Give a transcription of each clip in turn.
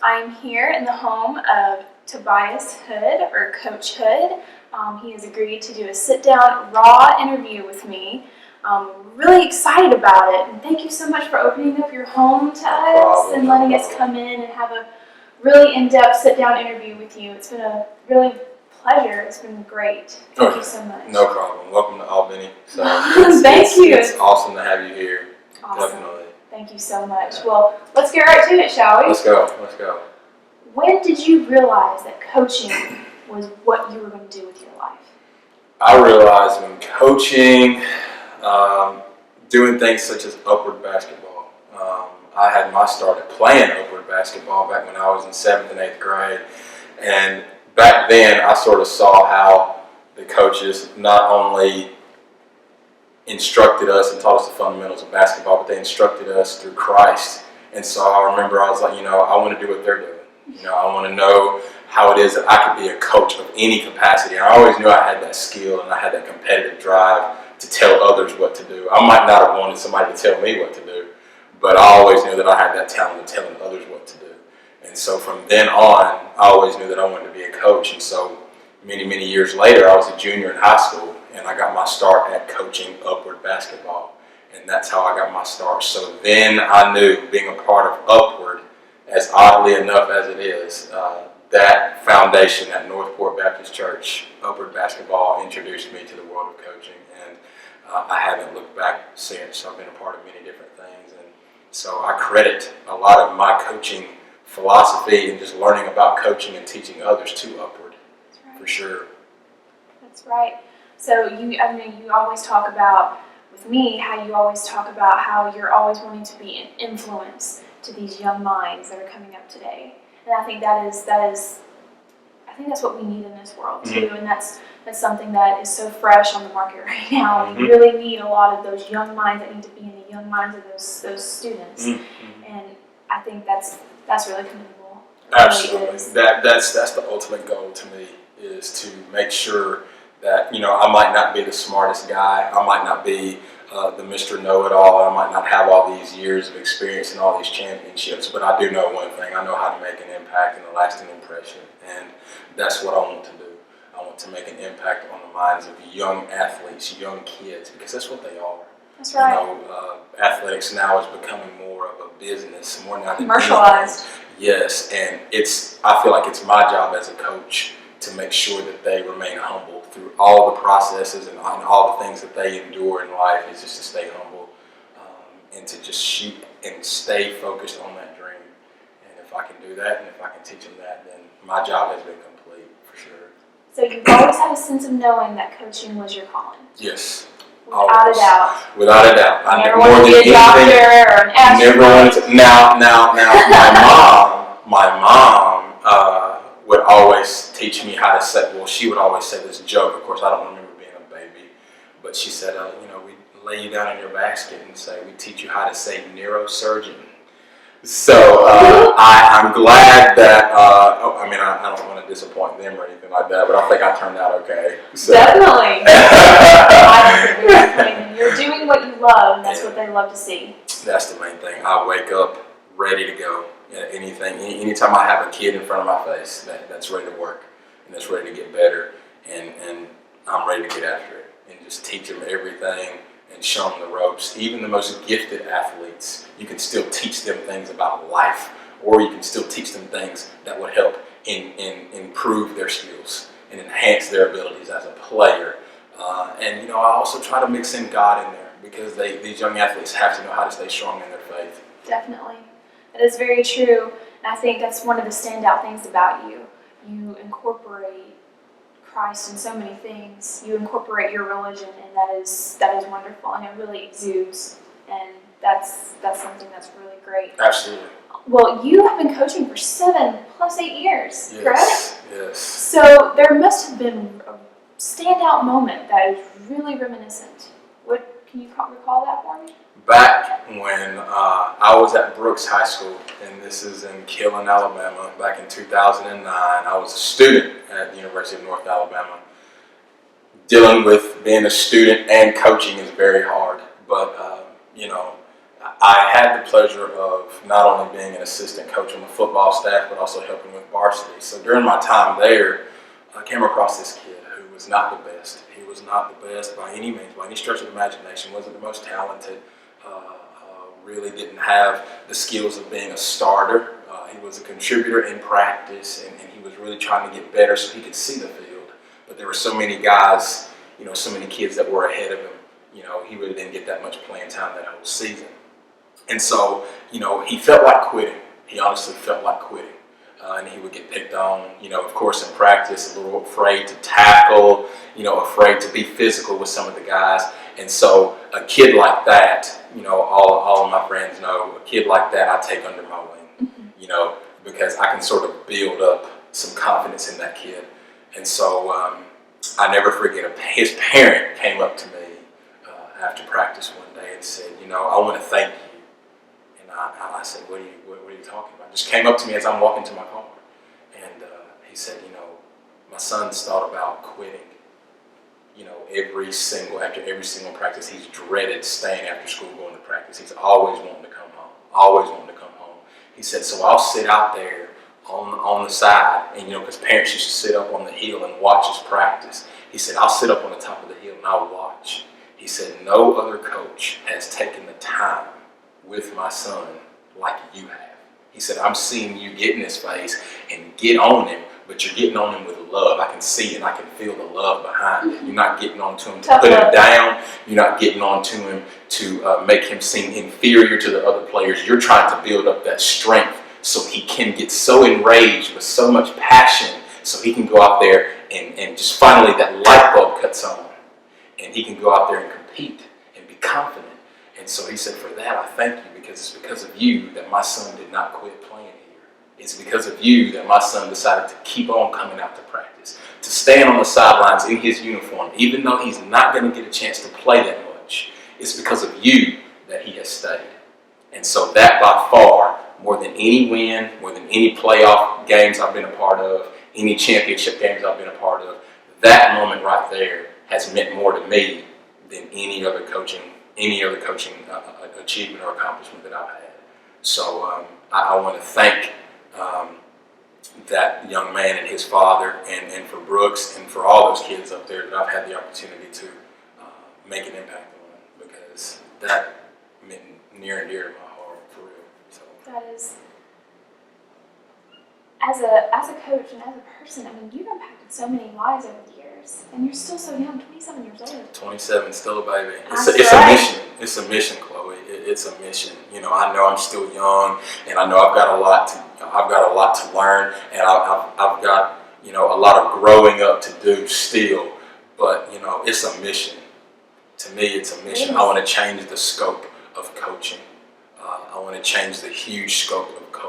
I'm here in the home of Tabias Hood, or Coach Hood. He has agreed to do a sit-down, raw interview with me. Really excited about it, and thank you so much for opening up your home to us and letting us come in and have a really in-depth sit-down interview with you. It's been a really pleasure. It's been great. Thank you so much. No problem. Welcome to Albany. So thank you. It's awesome to have you here. Awesome. Definitely. Thank you so much. Well, let's get right to it, shall we? Let's go. When did you realize that coaching was what you were going to do with your life? I realized when coaching, doing things such as upward basketball. I had my start at playing upward basketball back when I was in 7th and 8th grade. And back then, I sort of saw how the coaches not only instructed us and taught us the fundamentals of basketball, but they instructed us through Christ. And so I remember I was like, I want to do what they're doing. I want to know how it is that I could be a coach of any capacity. I always knew I had that skill and I had that competitive drive to tell others what to do. I might not have wanted somebody to tell me what to do, but I always knew that I had that talent of telling others what to do. And so from then on, I always knew that I wanted to be a coach. And so many years later, I was a junior in high school, and I got my start at coaching upward basketball. And that's how I got my start. So then I knew, being a part of Upward, as oddly enough as it is, that foundation at Northport Baptist Church, upward basketball, introduced me to the world of coaching. And I haven't looked back since. I've been a part of many different things. And so I credit a lot of my coaching philosophy and just learning about coaching and teaching others to Upward. That's right. For sure. That's right. So you always talk about, with me, how you always talk about how you're always wanting to be an influence to these young minds that are coming up today. And I think that's what we need in this world too. Mm-hmm. And that's something that is so fresh on the market right now. Mm-hmm. We really need a lot of those young minds that need to be in the young minds of those students. Mm-hmm. And I think that's really commendable. Absolutely. Really that's the ultimate goal to me, is to make sure that, I might not be the smartest guy, I might not be the Mr. Know-It-All, I might not have all these years of experience and all these championships, but I do know one thing: I know how to make an impact and a lasting impression, and that's what I want to do. I want to make an impact on the minds of young athletes, young kids, because that's what they are. That's right. Athletics now is becoming more of a business, more now commercialized. Yes, and I feel like it's my job as a coach to make sure that they remain humble through all the processes and all the things that they endure in life. Is just to stay humble and to just shoot and stay focused on that dream. And if I can do that, and if I can teach them that, then my job has been complete, for sure. So you've always had a sense of knowing that coaching was your calling? Yes. Without a doubt. Without a doubt. I never wanted to be a doctor or an astronaut. Now, my mom would always teach me how to say. Well, she would always say this joke. Of course, I don't remember being a baby, but she said, we lay you down in your basket and say, we teach you how to say neurosurgeon. So I'm glad that. I don't want to disappoint them or anything like that, but I think I turned out okay. So. Definitely. You're doing what you love, and that's what they love to see. That's the main thing. I wake up ready to go. Anytime I have a kid in front of my face that's ready to work and that's ready to get better, and I'm ready to get after it and just teach them everything and show them the ropes. Even the most gifted athletes, you can still teach them things about life, or you can still teach them things that would help improve their skills and enhance their abilities as a player. And I also try to mix in God in there, because these young athletes have to know how to stay strong in their faith. Definitely. That is very true. And I think that's one of the standout things about you. You incorporate Christ in so many things. You incorporate your religion, and that is wonderful, and it really exudes. And that's something that's really great. Absolutely. Well, you have been coaching for 7 + 8 years, correct? Yes. So there must have been a standout moment that is really reminiscent. Can you recall that for me? Back when I was at Brooks High School, and this is in Killen, Alabama, back in 2009, I was a student at the University of North Alabama. Dealing with being a student and coaching is very hard, but I had the pleasure of not only being an assistant coach on the football staff, but also helping with varsity. So during my time there, I came across this kid who was not the best. He was not the best by any means, by any stretch of the imagination, wasn't the most talented, really didn't have the skills of being a starter. He was a contributor in practice, and he was really trying to get better so he could see the field. But there were so many guys, so many kids that were ahead of him. He really didn't get that much playing time that whole season. And so, he felt like quitting. He honestly felt like quitting. And he would get picked on, of course in practice, a little afraid to tackle, afraid to be physical with some of the guys. And so a kid like that, all of my friends know, a kid like that I take under my wing, because I can sort of build up some confidence in that kid. And so I never forget, his parent came up to me after practice one day and said, I want to thank you. And I said, what are you talking about? Just came up to me as I'm walking to my car. And he said, my son's thought about quitting. After every single practice, he's dreaded staying after school going to practice. He's always wanting to come home, always wanting to come home. He said, so I'll sit out there on the side, and because parents used to sit up on the hill and watch us practice. He said, I'll sit up on the top of the hill and I'll watch. He said, no other coach has taken the time with my son like you have. He said, I'm seeing you get in his face and get on him, but you're getting on him with love. I can see and I can feel the love behind it. You're not getting on to him to put him down. You're not getting on to him to make him seem inferior to the other players. You're trying to build up that strength so he can get so enraged with so much passion so he can go out there and just finally that light bulb cuts on. And he can go out there and compete and be confident. And so he said, for that, I thank you, because it's because of you that my son did not quit playing here. It's because of you that my son decided to keep on coming out to practice, to stand on the sidelines in his uniform, even though he's not going to get a chance to play that much. It's because of you that he has stayed. And so that by far, more than any win, more than any playoff games I've been a part of, any championship games I've been a part of, that moment right there has meant more to me than any other coaching achievement or accomplishment that I've had. So I want to thank that young man and his father, and for Brooks and for all those kids up there that I've had the opportunity to make an impact on, because that meant near and dear to my heart, for real. So that is, as a coach and as a person, you've impacted so many lives over the years, and you're still so young, 27 years old. 27, still a baby. It's right. A mission. It's a mission, Chloe. It's a mission. I know I'm still young, and I know I've got a lot to learn, and I've got a lot of growing up to do still. But it's a mission. To me, it's a mission. I want to change the scope of coaching. I want to change the huge scope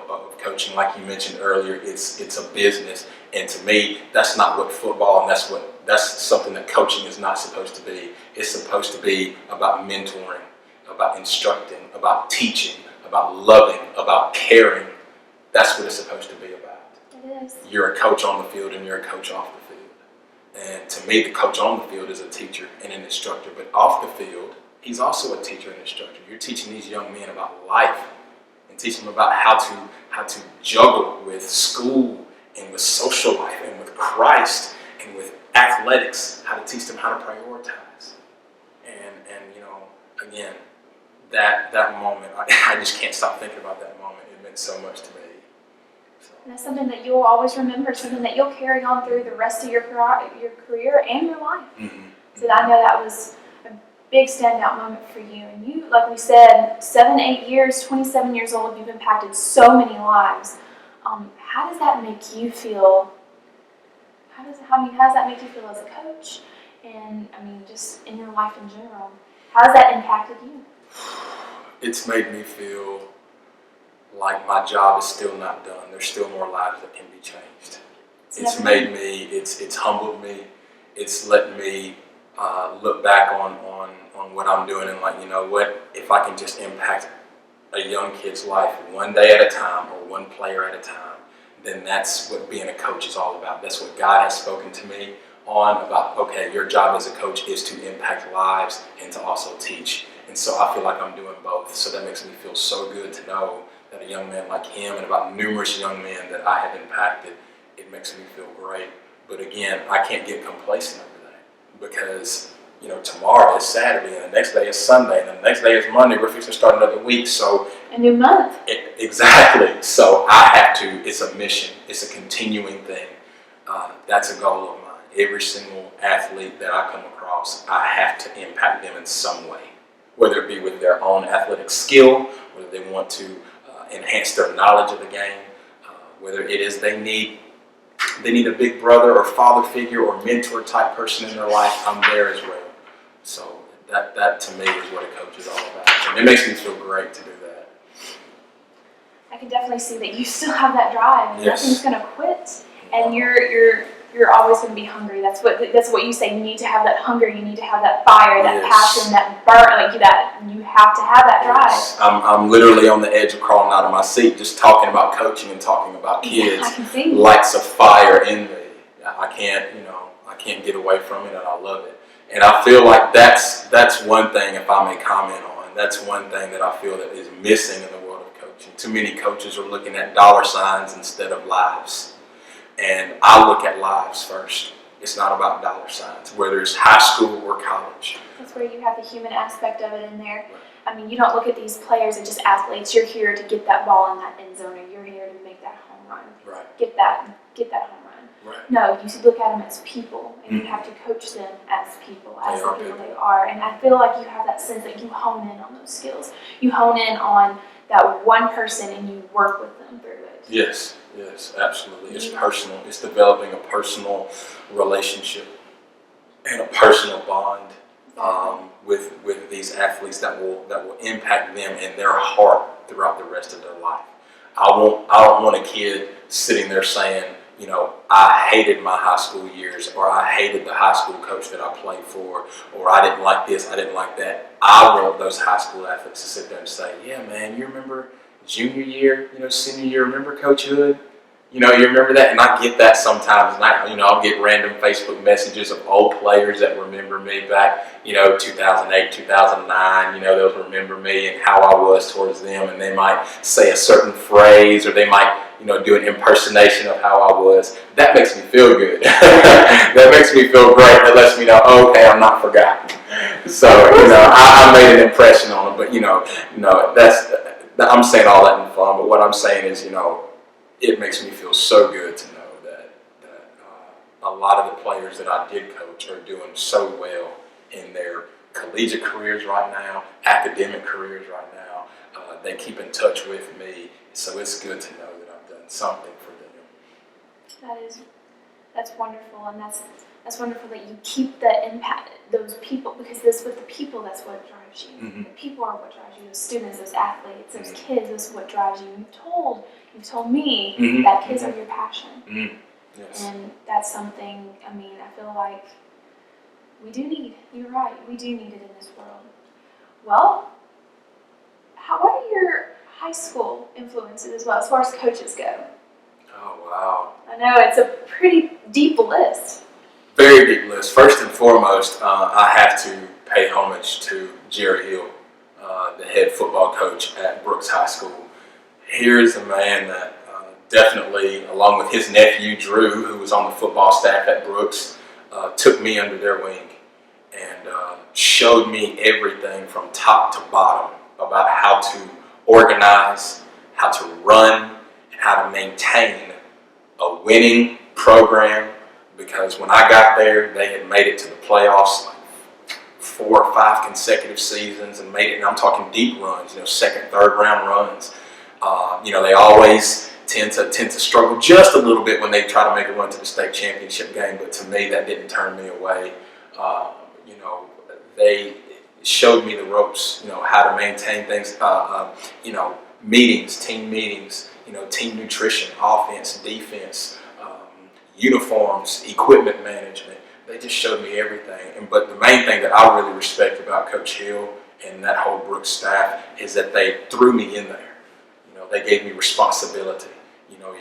of coaching. Like you mentioned earlier, it's a business, and to me, that's not what football, and that's something that coaching is not supposed to be. It's supposed to be about mentoring, about instructing, about teaching, about loving, about caring. That's what it's supposed to be about. It is. You're a coach on the field and you're a coach off the field. And to me, the coach on the field is a teacher and an instructor, but off the field, he's also a teacher and instructor. You're teaching these young men about life and teaching them about how to juggle with school and with social life and with Christ and with athletics, how to teach them how to prioritize. And again, that moment, I just can't stop thinking about that moment. It meant so much to me. So. And that's something that you'll always remember, something that you'll carry on through the rest of your career and your life. Mm-hmm. So I know that was a big standout moment for you. And you, like we said, 7, 8 years, 27 years old, you've impacted so many lives. How does that make you feel? How does that make you feel as a coach? And just in your life in general, how has that impacted you? It's made me feel like my job is still not done. There's still more lives that can be changed. It's made me, it's humbled me. It's let me look back on what I'm doing and what, if I can just impact a young kid's life one day at a time or one player at a time, then that's what being a coach is all about. That's what God has spoken to me on about, okay, your job as a coach is to impact lives and to also teach And so I feel like I'm doing both. So that makes me feel so good to know that a young man like him and about numerous young men that I have impacted, it makes me feel great. But again, I can't get complacent over that because, you know, tomorrow is Saturday and the next day is Sunday and the next day is Monday. We're fixing to start another week. So a new month. Exactly. So I have to, it's a mission. It's a continuing thing. That's a goal of mine. Every single athlete that I come across, I have to impact them in some way, whether it be with their own athletic skill, whether they want to enhance their knowledge of the game, whether it is they need a big brother or father figure or mentor type person in their life, I'm there as well. So that to me is what a coach is all about. And it makes me feel great to do that. I can definitely see that you still have that drive and Yes. nothing's gonna quit. And you're always gonna be hungry. That's what you say. You need to have that hunger, you need to have that fire, that Yes. passion, that burn, like that you have to have that drive. Yes. I'm literally on the edge of crawling out of my seat just talking about coaching and talking about kids. I can see. Lights a fire in me. I can't get away from it, and I love it. And I feel like that's one thing, if I may comment on, that's one thing that I feel that is missing in the world of coaching. Too many coaches are looking at dollar signs instead of lives. And I look at lives first. It's not about dollar signs, whether it's high school or college. That's where you have the human aspect of it in there. I mean, you don't look at these players as just athletes. You're here to get that ball in that end zone, or you're here to make that home run. Right. Get that home run. Right. No, you should look at them as people, and you have to coach them as people, as the people they are. And I feel like you have that sense that you hone in on those skills. You hone in on that one person, and you work with them through it. Yes, absolutely. It's personal. It's developing a personal relationship and a personal bond with these athletes that will impact them and their heart throughout the rest of their life. I don't want a kid sitting there saying, you know, I hated my high school years, or I hated the high school coach that I played for, or I didn't like this, I didn't like that. I want those high school athletes to sit there and say, yeah, man, you remember junior year, you know, senior year, remember Coach Hood? You know, you remember that? And I get that sometimes. And I'll get random Facebook messages of old players that remember me back, 2008, 2009. They'll remember me and how I was towards them. And they might say a certain phrase, or they might, do an impersonation of how I was. That makes me feel good. That makes me feel great. That lets me know, oh, okay, I'm not forgotten. So, I made an impression on them. But, I'm saying all that in fun. But what I'm saying is, it makes me feel so good to know that a lot of the players that I did coach are doing so well in their collegiate careers right now, academic careers right now. They keep in touch with me, so it's good to know that I've done something for them. That's wonderful, and that's wonderful that you keep the impact, those people, because with the people, that's what drives you. Mm-hmm. The people are what drives you. Those students, those athletes, those kids, that's what drives you. You've told me that kids are your passion. Mm-hmm. Yes. And that's something, I feel like we do need. You're right, we do need it in this world. Well, what are your high school influences as well, as far as coaches go? Oh, wow. I know, it's a pretty deep list. Very deep list. First and foremost, I have to pay homage to Jerry Hill, the head football coach at Brooks High School. Here's a man that definitely, along with his nephew Drew, who was on the football staff at Brooks, took me under their wing and showed me everything from top to bottom about how to organize, how to run, and how to maintain a winning program. Because when I got there, they had made it to the playoffs like 4 or 5 consecutive seasons and made it, and I'm talking deep runs, second, third round runs. They always tend to struggle just a little bit when they try to make a run to the state championship game, but to me that didn't turn me away. They showed me the ropes, how to maintain things, meetings, team nutrition, offense, defense, uniforms, equipment management. They just showed me everything. But the main thing that I really respect about Coach Hill and that whole Brooks staff is that they threw me in there. They gave me responsibility.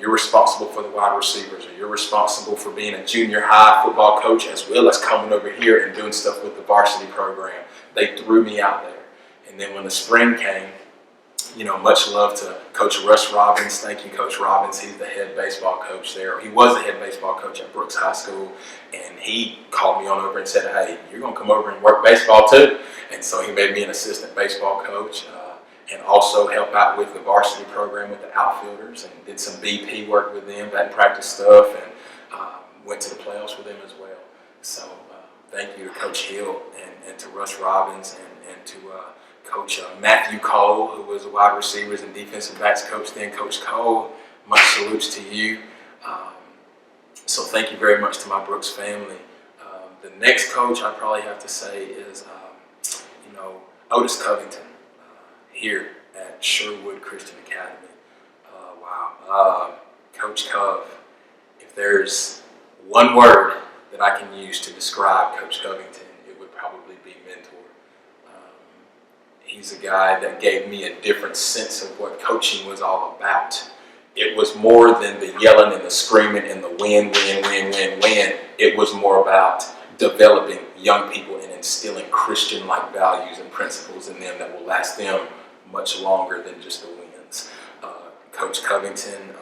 You're responsible for the wide receivers, or you're responsible for being a junior high football coach as well as coming over here and doing stuff with the varsity program. They threw me out there. And then when the spring came, much love to Coach Russ Robbins. Thank you, Coach Robbins. He's the head baseball coach there. He was the head baseball coach at Brooks High School. And he called me on over and said, hey, you're going to come over and work baseball too. And so he made me an assistant baseball coach and also help out with the varsity program with the outfielders and did some BP work with them, batting practice stuff, and went to the playoffs with them as well. So thank you to Coach Hill and to Russ Robbins and to Coach Matthew Cole, who was a wide receivers and defensive backs coach then. Coach Cole, much salutes to you. So thank you very much to my Brooks family. The next coach I'd probably have to say is, Otis Covington here at Sherwood Christian Academy. Coach Cove, if there's one word that I can use to describe Coach Covington, it would probably be mentor. He's a guy that gave me a different sense of what coaching was all about. It was more than the yelling and the screaming and the win. It was more about developing young people and instilling Christian-like values and principles in them that will last them much longer than just the wins. Coach Covington,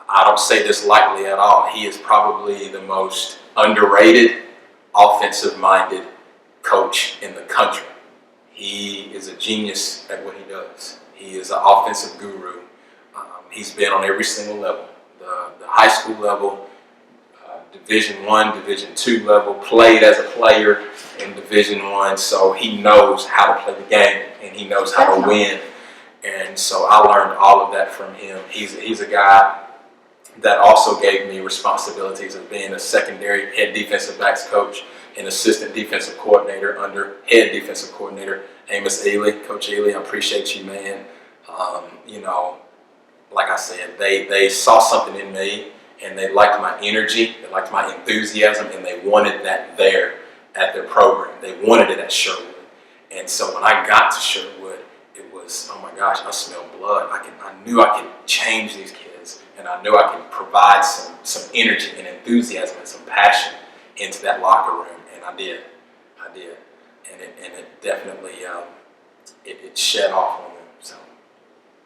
I don't say this lightly at all. He is probably the most underrated, offensive-minded coach in the country. He is a genius at what he does. He is an offensive guru. He's been on every single level, the high school level, Division I, Division II level, played as a player in Division I, so he knows how to play the game and he knows how to win. And so I learned all of that from him. He's a guy that also gave me responsibilities of being a secondary head defensive backs coach and assistant defensive coordinator under head defensive coordinator Amos Ely. Coach Ely, I appreciate you, man. Like I said, they saw something in me and they liked my energy, they liked my enthusiasm, and they wanted that there at their program. They wanted it at Sherwood. And so when I got to Sherwood, it was, oh my gosh, I smelled blood. I knew I could change these kids, and I knew I could provide some energy and enthusiasm and some passion into that locker room, and I did. And it definitely, it shed off on them.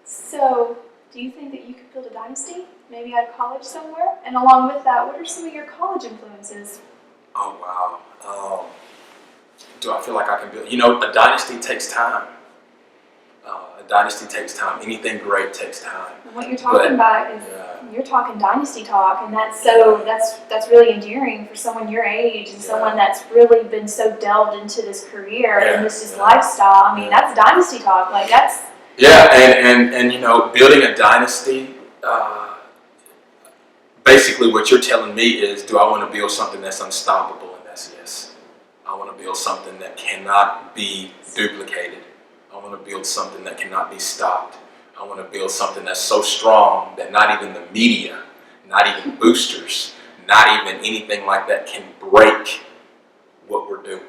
So, do you think that you could build a dynasty, maybe at a college somewhere? And along with that, what are some of your college influences? Oh, wow. Do I feel like I can build? A dynasty takes time. Anything great takes time. And what you're talking about is you're talking dynasty talk, and that's really endearing for someone your age and someone that's really been so delved into this career and this lifestyle. I mean, that's dynasty talk. Like that's. Yeah, and building a dynasty. Basically, what you're telling me is, do I want to build something that's unstoppable? And that's yes. I want to build something that cannot be duplicated. I want to build something that cannot be stopped. I want to build something that's so strong that not even the media, not even boosters, not even anything like that can break what we're doing.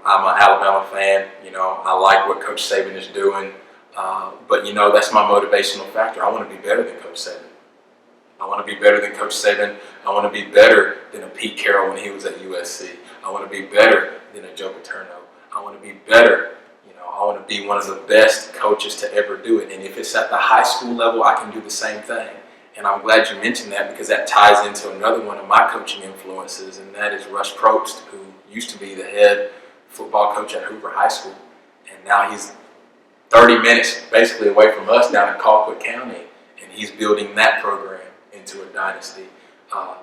I'm an Alabama fan. I like what Coach Saban is doing. But that's my motivational factor. I want to be better than Coach Saban. I want to be better than Coach Saban. I want to be better than a Pete Carroll when he was at USC. I want to be better than a Joe Paterno. I want to be better. I want to be one of the best coaches to ever do it. And if it's at the high school level, I can do the same thing. And I'm glad you mentioned that because that ties into another one of my coaching influences, and that is Russ Probst, who used to be the head football coach at Hoover High School. And now he's 30 minutes basically away from us down in Colquitt County, and he's building that program into a dynasty.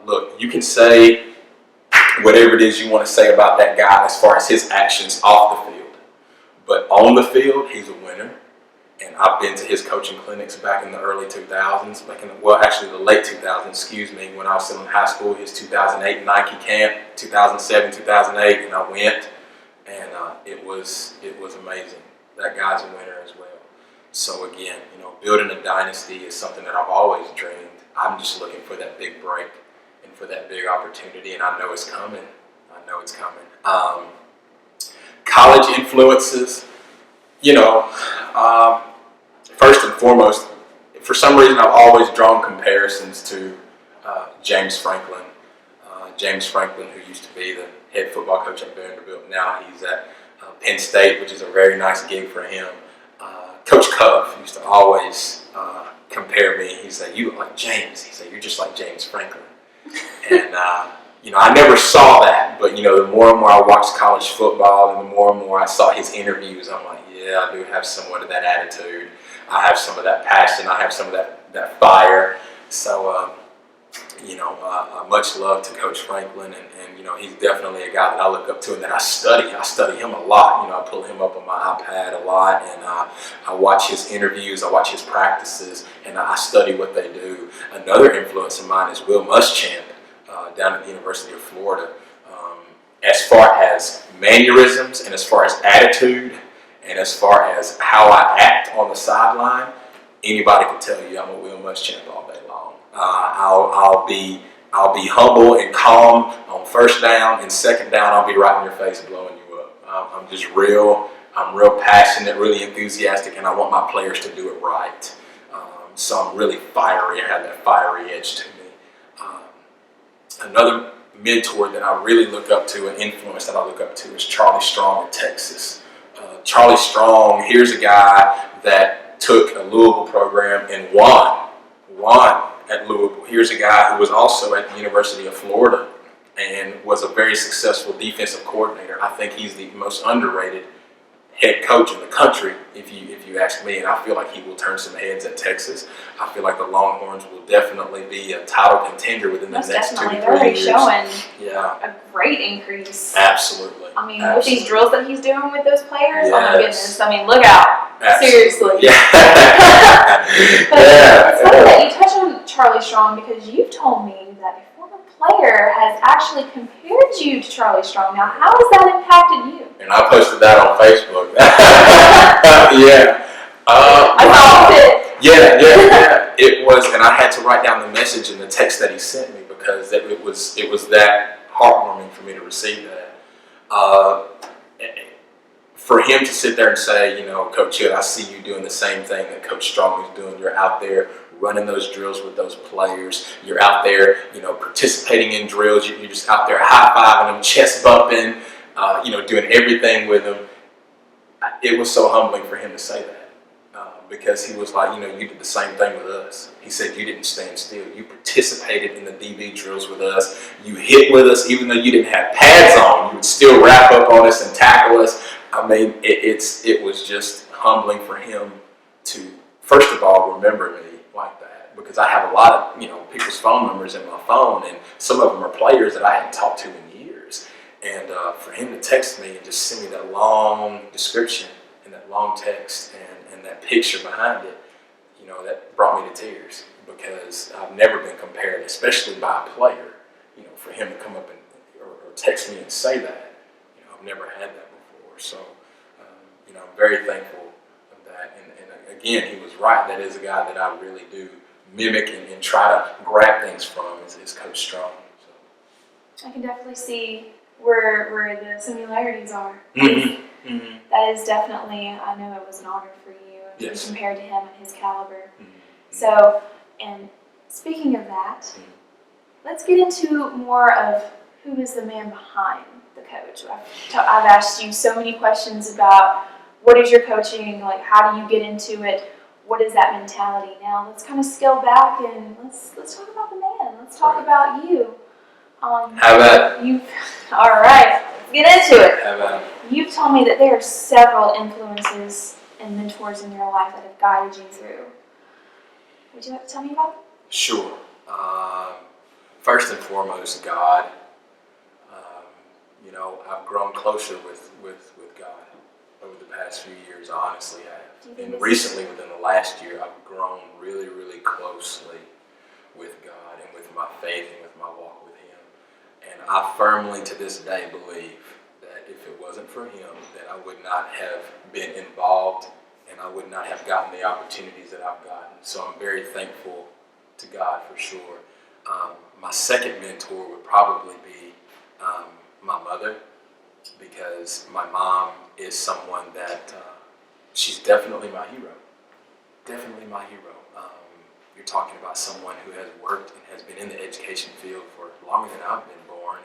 Look, you can say whatever it is you want to say about that guy as far as his actions off the field. But on the field, he's a winner. And I've been to his coaching clinics back in the early 2000s, the late 2000s, when I was still in high school, his 2008 Nike camp, 2007, 2008, and I went, and it was amazing. That guy's a winner as well. So again, building a dynasty is something that I've always dreamed. I'm just looking for that big break and for that big opportunity, and I know it's coming. College influences, first and foremost, for some reason I've always drawn comparisons to James Franklin. James Franklin, who used to be the head football coach at Vanderbilt, now he's at Penn State, which is a very nice gig for him. Coach Cove used to always compare me. He said, "You look like James." He said, "You're just like James Franklin." And I never saw that, but the more and more I watched college football, and the more I saw his interviews, I'm like, yeah, I do have somewhat of that attitude. I have some of that passion. I have some of that fire. So, much love to Coach Franklin, and he's definitely a guy that I look up to and that I study. I study him a lot. I pull him up on my iPad a lot, and I watch his interviews, I watch his practices, and I study what they do. Another influence of mine is Will Muschamp down at the University of Florida. As far as mannerisms and as far as attitude and as far as how I act on the sideline, anybody can tell you I'm a Will Muschamp all day long. I'll be humble and calm on first down, and second down I'll be right in your face blowing you up. I'm just real. I'm real passionate, really enthusiastic, and I want my players to do it right. So I'm really fiery. I have that fiery edge to me. Another mentor that I really look up to, an influence that I look up to, is Charlie Strong in Texas. Charlie Strong, here's a guy that took a Louisville program and won at Louisville. Here's a guy who was also at the University of Florida and was a very successful defensive coordinator. I think he's the most underrated head coach in the country, if you ask me, and I feel like he will turn some heads at Texas. I feel like the Longhorns will definitely be a title contender within the next 2 to 3 years. They're already showing a great increase. Absolutely. I mean, with these drills that he's doing with those players, yes. Oh my goodness! I mean, look out! Absolutely. Seriously. Yeah. But it's funny that you touch on Charlie Strong, because you've told me that a former player has actually compared you to Charlie Strong. Now, how has that impacted you? And I posted that on Facebook. Yeah. I saw it. Yeah. It was, and I had to write down the message in the text that he sent me, because it was that heartwarming for me to receive that. For him to sit there and say, Coach Hood, I see you doing the same thing that Coach Strong is doing. You're out there running those drills with those players. You're out there, participating in drills. You're just out there high-fiving them, chest bumping, doing everything with them. It was so humbling for him to say that, because he was like, you did the same thing with us. He said you didn't stand still. You participated in the DB drills with us. You hit with us, even though you didn't have pads on. You would still wrap up on us and tackle us. I mean, it was just humbling for him to, first of all, remember me like that, because I have a lot of people's phone numbers in my phone, and some of them are players that I hadn't talked to in years. And for him to text me and just send me that long description and that long text and that picture behind it, that brought me to tears, because I've never been compared, especially by a player. For him to come up or text me and say that, I've never had that before. So, I'm very thankful of that. And again, he was right. That is a guy that I really do mimic and try to grab things from is Coach Strong. So. I can definitely see where the similarities are. Mm-hmm. Mm-hmm. That is definitely, I know it was an honor for you to be compared to him and his caliber. Mm-hmm. So, and speaking of that, let's get into more of who is the man behind the coach. I've asked you so many questions about what is your coaching, like how do you get into it, what is that mentality. Now let's kind of scale back and let's talk about the man. Let's talk about you. How about it? All right, let's get into it. How about it? You've told me that there are several influences and mentors in your life that have guided you through. Would you like to tell me about them? Sure. First and foremost, God. I've grown closer with God over the past few years. I honestly have. And recently, within the last year, I've grown really, really closely with God and with my faith and with my walk with Him. And I firmly, to this day, believe that if it wasn't for Him, that I would not have been involved and I would not have gotten the opportunities that I've gotten. So I'm very thankful to God for sure. My second mentor would probably be my mother, because my mom is someone that she's definitely my hero. Definitely my hero. You're talking about someone who has worked and has been in the education field for longer than I've been born,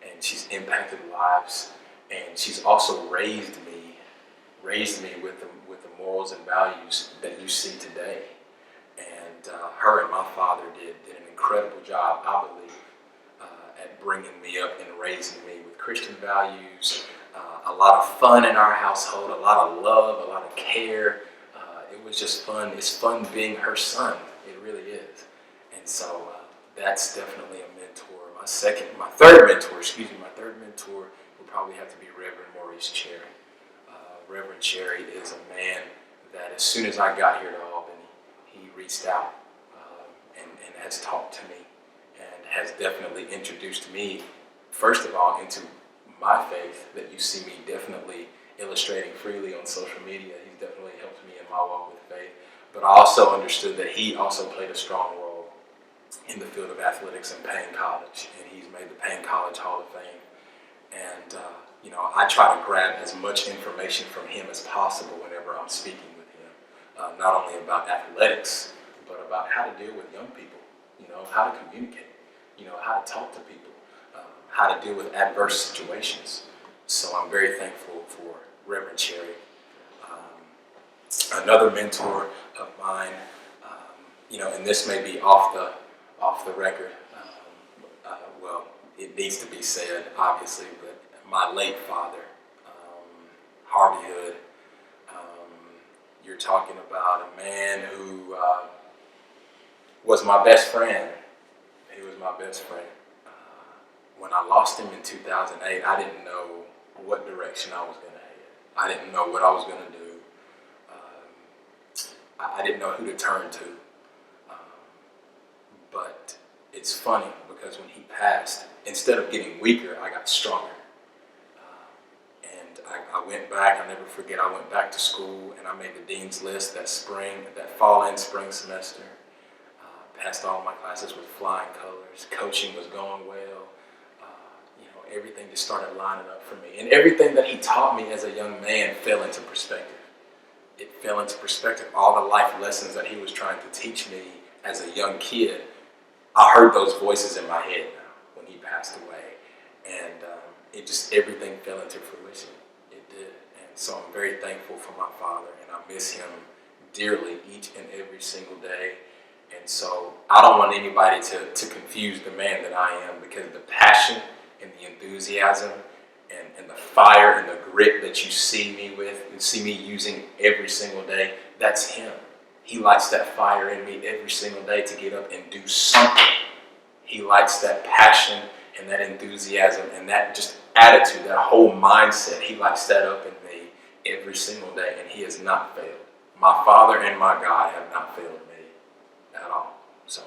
and she's impacted lives. and she's also raised me with the morals and values that you see today. And her and my father did an incredible job, I believe, at bringing me up and raising me with Christian values. A lot of fun in our household, a lot of love, a lot of care. It was just fun. It's fun being her son. It really is. And so that's definitely a mentor. My third mentor would probably have to be Reverend Maurice Cherry. Reverend Cherry is a man that as soon as I got here to Albany, he reached out and has talked to me and has definitely introduced me, first of all, into my faith that you see me definitely illustrating freely on social media. He's definitely helped me in my walk with faith. But I also understood that he also played a strong role in the field of athletics in Payne College, and he's made the Payne College Hall of Fame. And I try to grab as much information from him as possible whenever I'm speaking with him, not only about athletics, but about how to deal with young people, how to communicate, how to talk to people, how to deal with adverse situations. So I'm very thankful for Reverend Cherry. Another mentor of mine, and this may be off the record. Well, it needs to be said, obviously, but my late father, Harvey Hood. You're talking about a man who was my best friend. He was my best friend. When I lost him in 2008, I didn't know what direction I was going to head. I didn't know what I was going to do. I didn't know who to turn to. But it's funny because when he passed, instead of getting weaker, I got stronger. And I went back, I'll never forget, I went back to school and I made the dean's list that fall and spring semester. Passed all my classes with flying colors. Coaching was going well. Everything just started lining up for me. And everything that he taught me as a young man fell into perspective. It fell into perspective. All the life lessons that he was trying to teach me as a young kid, I heard those voices in my head now when he passed away. And everything fell into fruition. It did. And so I'm very thankful for my father, and I miss him dearly each and every single day. And so I don't want anybody to confuse the man that I am, because the passion and the enthusiasm and the fire and the grit that you see me with and see me using every single day, that's him. He lights that fire in me every single day to get up and do something. He lights that passion and that enthusiasm and that just attitude, that whole mindset. He lights that up in me every single day, and he has not failed. My Father and my God have not failed me at all. So,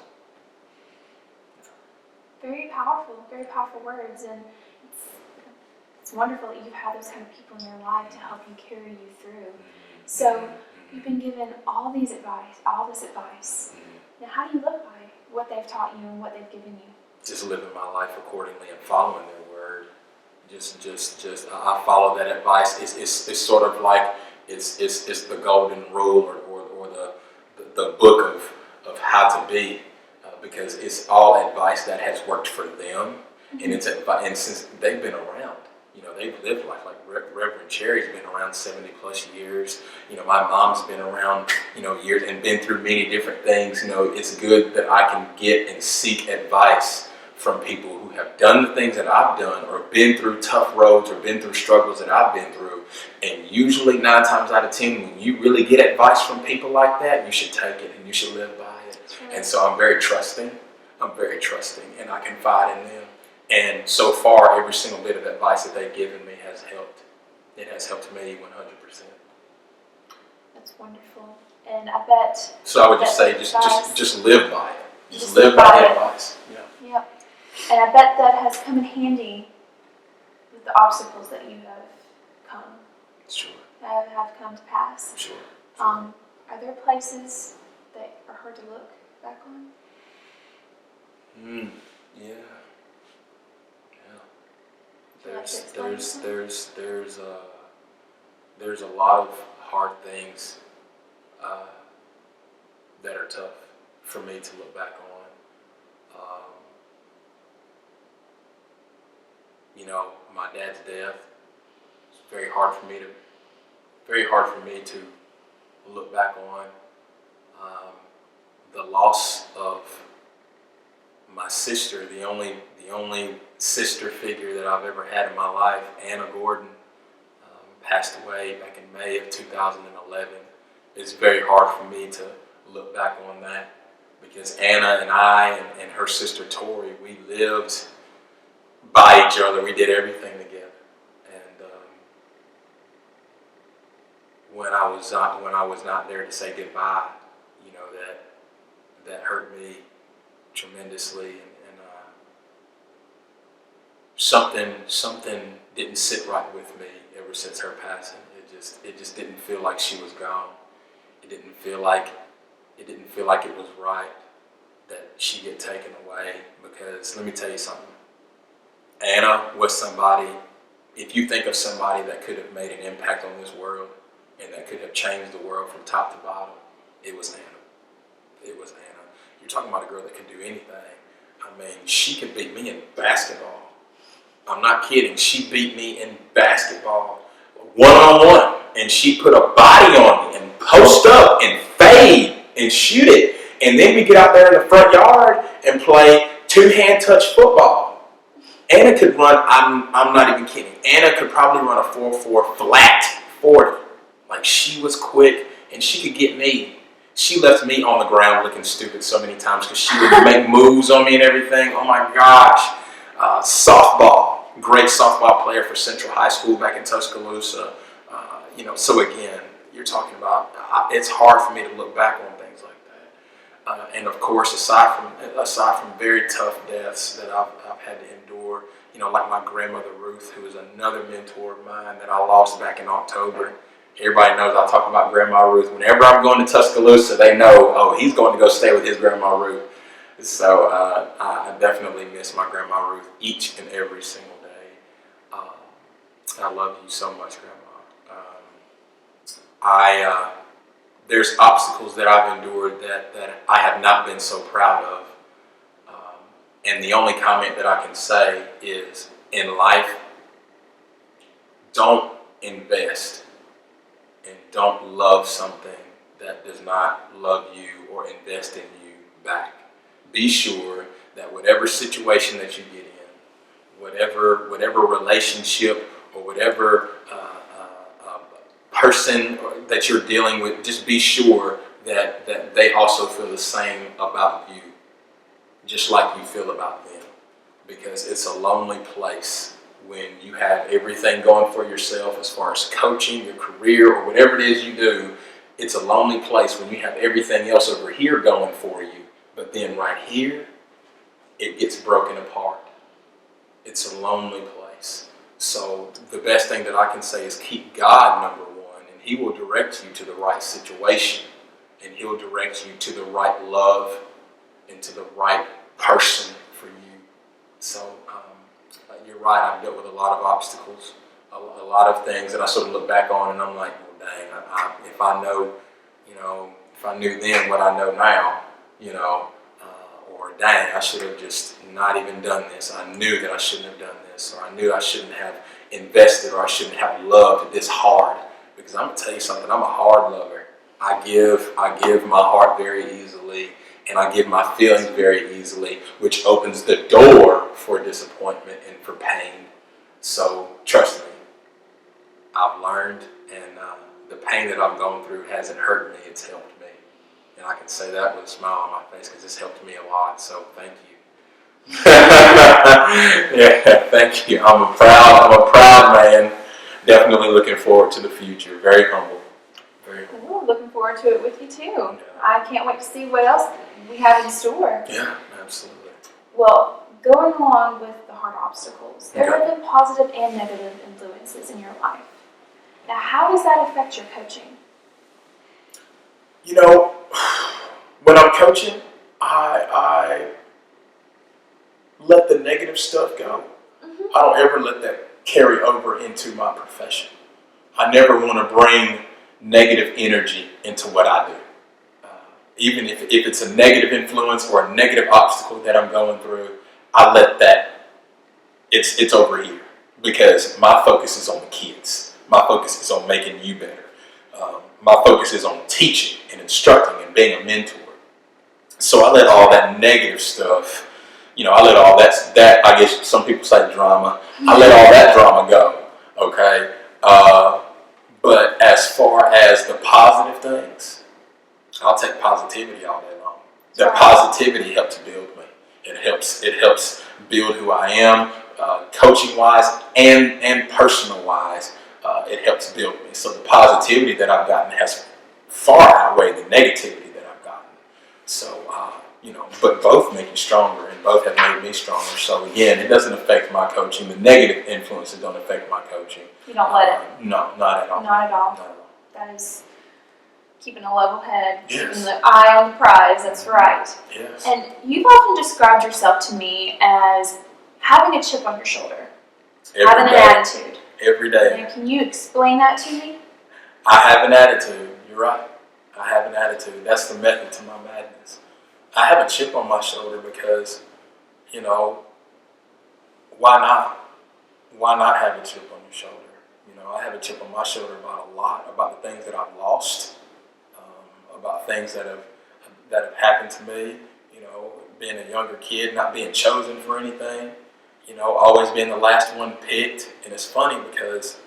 very powerful words, and it's wonderful that you've had those kind of people in your life to help you carry you through. So you've been given all this advice. Now, how do you live by what they've taught you and what they've given you? Just living my life accordingly and following their word. I follow that advice. It's sort of like it's the golden rule or the book of how to be, because it's all advice that has worked for them, and since they've been around, they've lived life. Like Reverend Cherry's been around 70 plus years. My mom's been around, years and been through many different things. It's good that I can get and seek advice from people who have done the things that I've done, or been through tough roads, or been through struggles that I've been through. And usually 9 times out of 10, when you really get advice from people like that, you should take it and you should live by it. Right. And so I'm very trusting, and I confide in them. And so far, every single bit of advice that they've given me has helped. It has helped me 100%. That's wonderful. And I bet... So I would just say, just live by it. Just live by the advice. Yeah. Yep. And I bet that has come in handy with the obstacles that you have come. Sure. That have come to pass. Sure. Are there places that are hard to look back on? Yeah. There's a lot of hard things that are tough for me to look back on. My dad's death very hard for me to look back on. The loss of my sister, the only sister figure that I've ever had in my life, Anna Gordon, passed away back in May of 2011. It's very hard for me to look back on that because Anna and I and her sister Tori, we lived by each other. We did everything together. And when I was not there to say goodbye, you know, that hurt me tremendously. And something didn't sit right with me ever since her passing. It just didn't feel like she was gone. It didn't feel like it was right that she get taken away. Because let me tell you something. Anna was somebody. If you think of somebody that could have made an impact on this world and that could have changed the world from top to bottom, it was Anna. It was Anna. You're talking about a girl that could do anything. I mean, she could beat me in basketball. I'm not kidding. She beat me in basketball one-on-one, and she put a body on me and post up and fade and shoot it. And then we get out there in the front yard and play two-hand touch football. Anna could run, I'm not even kidding, Anna could probably run a 4.4 flat 40. Like, she was quick, and she could get me. She left me on the ground looking stupid so many times because she would make moves on me and everything. Oh my gosh. Softball. Great softball player for Central High School back in Tuscaloosa. So again, you're talking about, it's hard for me to look back on things like that. And of course, aside from very tough deaths that I've had to endure, like my grandmother Ruth, who is another mentor of mine that I lost back in October. Everybody knows I talk about Grandma Ruth. Whenever I'm going to Tuscaloosa, they know, oh, he's going to go stay with his Grandma Ruth. So I definitely miss my Grandma Ruth each and every single day. I love you so much, Grandma. There's obstacles that I've endured that I have not been so proud of. And the only comment that I can say is, in life, don't invest and don't love something that does not love you or invest in you back. Be sure that whatever situation that you get in, whatever relationship or whatever person that you're dealing with, just be sure that they also feel the same about you, just like you feel about them. Because it's a lonely place when you have everything going for yourself as far as coaching, your career, or whatever it is you do. It's a lonely place when you have everything else over here going for you, but then right here, it gets broken apart. It's a lonely place. So the best thing that I can say is keep God number one, and He will direct you to the right situation, and He'll direct you to the right love and to the right person for you. So you're right, I've dealt with a lot of obstacles, a lot of things that I sort of look back on and I'm like, well, dang, if I knew then what I know now, or dang, I should have just not even done this. I knew that I shouldn't have done this, or I knew I shouldn't have invested, or I shouldn't have loved this hard. Because I'm gonna tell you something, I'm a hard lover. I give my heart very easily, and I give my feelings very easily, which opens the door for disappointment and for pain. So trust me, I've learned, and the pain that I've gone through hasn't hurt me, it's helped me. And I can say that with a smile on my face because it's helped me a lot, so thank you. Yeah, thank you. I'm a proud man. Definitely looking forward to the future. Very humble. Very humble. Cool. Looking forward to it with you too. Yeah. I can't wait to see what else we have in store. Yeah, absolutely. Well, going along with the hard obstacles, there have been positive and negative influences in your life. Now, how does that affect your coaching? When I'm coaching, I let the negative stuff go. Mm-hmm. I don't ever let that carry over into my profession. I never want to bring negative energy into what I do. Even if it's a negative influence or a negative obstacle that I'm going through, I let that, it's over here. Because my focus is on the kids. My focus is on making you better. My focus is on teaching and instructing and being a mentor. So I let all that negative stuff, I let all that I guess some people say drama. I let all that drama go, okay? But as far as the positive things, I'll take positivity all day long. That positivity helps build me. It helps build who I am, coaching wise and personal wise. It helps build me. So the positivity that I've gotten has far outweighed the negativity that I've gotten. So but both make you stronger, and both have made me stronger. So again, it doesn't affect my coaching. The negative influences don't affect my coaching. You don't let it. No, not at all. Not at all. Not at all. That is keeping a level head, Yes. keeping the eye on the prize. That's right. Yes. And you've often described yourself to me as having a chip on your shoulder, having an attitude. Every day. Now, can you explain that to me? I have an attitude. You're right. I have an attitude. That's the method to my madness. I have a chip on my shoulder because, why not? Why not have a chip on your shoulder? I have a chip on my shoulder about a lot, about the things that I've lost, about things that have happened to me. Being a younger kid, not being chosen for anything. Always being the last one picked. And it's funny because,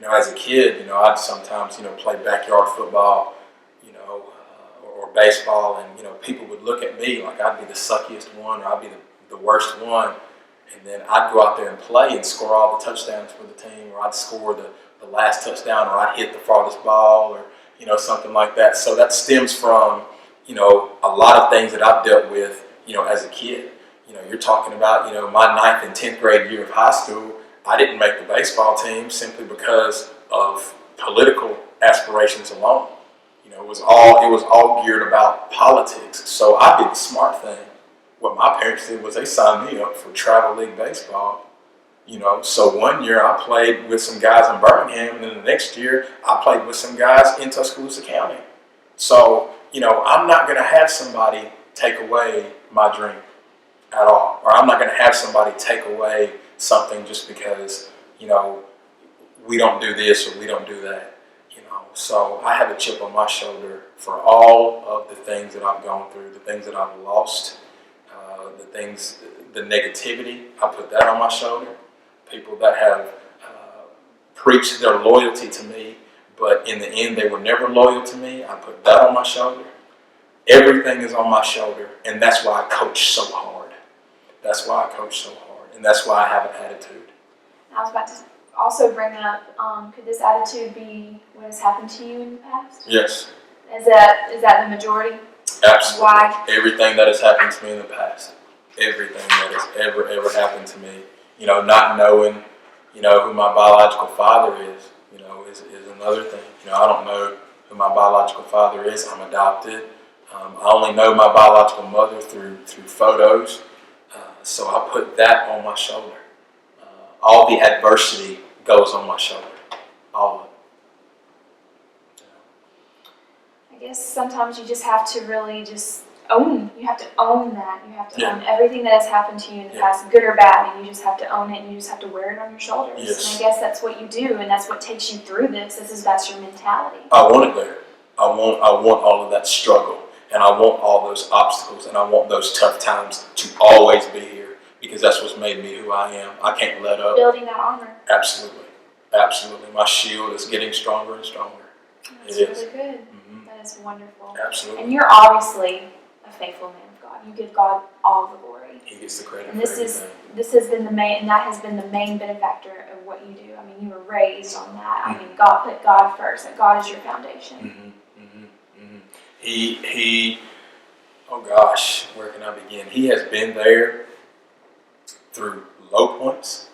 as a kid, I'd sometimes, play backyard football, or baseball, and, people would look at me like I'd be the suckiest one, or I'd be the worst one. And then I'd go out there and play and score all the touchdowns for the team, or I'd score the last touchdown, or I'd hit the farthest ball, or, something like that. So that stems from, a lot of things that I've dealt with, as a kid. You're talking about, my 9th and 10th grade year of high school, I didn't make the baseball team simply because of political aspirations alone. It was all geared about politics. So I did the smart thing. What my parents did was they signed me up for travel league baseball. So one year I played with some guys in Birmingham, and then the next year I played with some guys in Tuscaloosa County. So, I'm not going to have somebody take away my dream at all. Or I'm not going to have somebody take away something just because, we don't do this or we don't do that. So I have a chip on my shoulder for all of the things that I've gone through, the things that I've lost, the negativity. I put that on my shoulder. People that have preached their loyalty to me, but in the end they were never loyal to me. I put that on my shoulder. Everything is on my shoulder, and that's why I coach so hard. That's why I coach so hard, and that's why I have an attitude. I was about to also bring up, could this attitude be what has happened to you in the past? Yes. Is that the majority? Absolutely. Why? Everything that has happened to me in the past. Everything that has ever happened to me. Not knowing, who my biological father is, is another thing. I don't know who my biological father is. I'm adopted. I only know my biological mother through photos. So I put that on my shoulder. All the adversity goes on my shoulder. All of it. I guess sometimes you just have to really just you have to own that. You have to own everything that has happened to you in the past, good or bad, and you just have to own it, and you just have to wear it on your shoulders. Yes. And I guess that's what you do, and that's what takes you through this. That's your mentality. I want it there. I want all of that struggle, and I want all those obstacles, and I want those tough times to always be here, because that's what's made me who I am. I can't let up. Building that armor. Absolutely. Absolutely. My shield is getting stronger and stronger. That's really good. Mm-hmm. That is wonderful. Absolutely. And you're obviously a faithful man of God. You give God all the glory. He gets the credit. And for everything. this has been that has been the main benefactor of what you do. I mean, you were raised on that. I mean, God put God first. That God is your foundation. Mm-hmm. Mm-hmm. Mm-hmm. He. Oh gosh, where can I begin? He has been there through low points,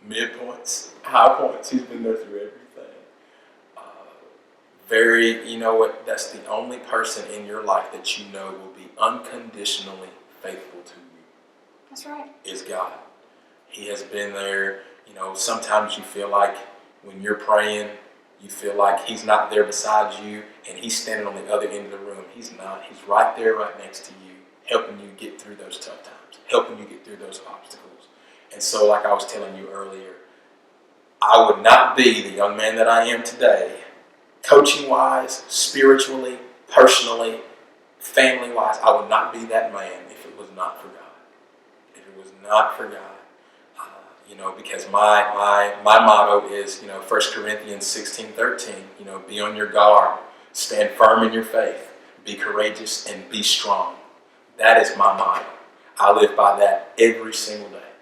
mid points, high points. He's been there through everything. That's the only person in your life that will be unconditionally faithful to you. That's right. Is God. He has been there. Sometimes you feel like when you're praying, you feel like He's not there beside you, and He's standing on the other end of the room. He's not. He's right there, right next to you, helping you get through those tough times, helping you get through those obstacles. And so, like I was telling you earlier, I would not be the young man that I am today, coaching-wise, spiritually, personally, family-wise. I would not be that man if it was not for God. If it was not for God. Because my motto is, 1 Corinthians 16:13, be on your guard, stand firm in your faith, be courageous, and be strong. That is my motto. I live by that every single day.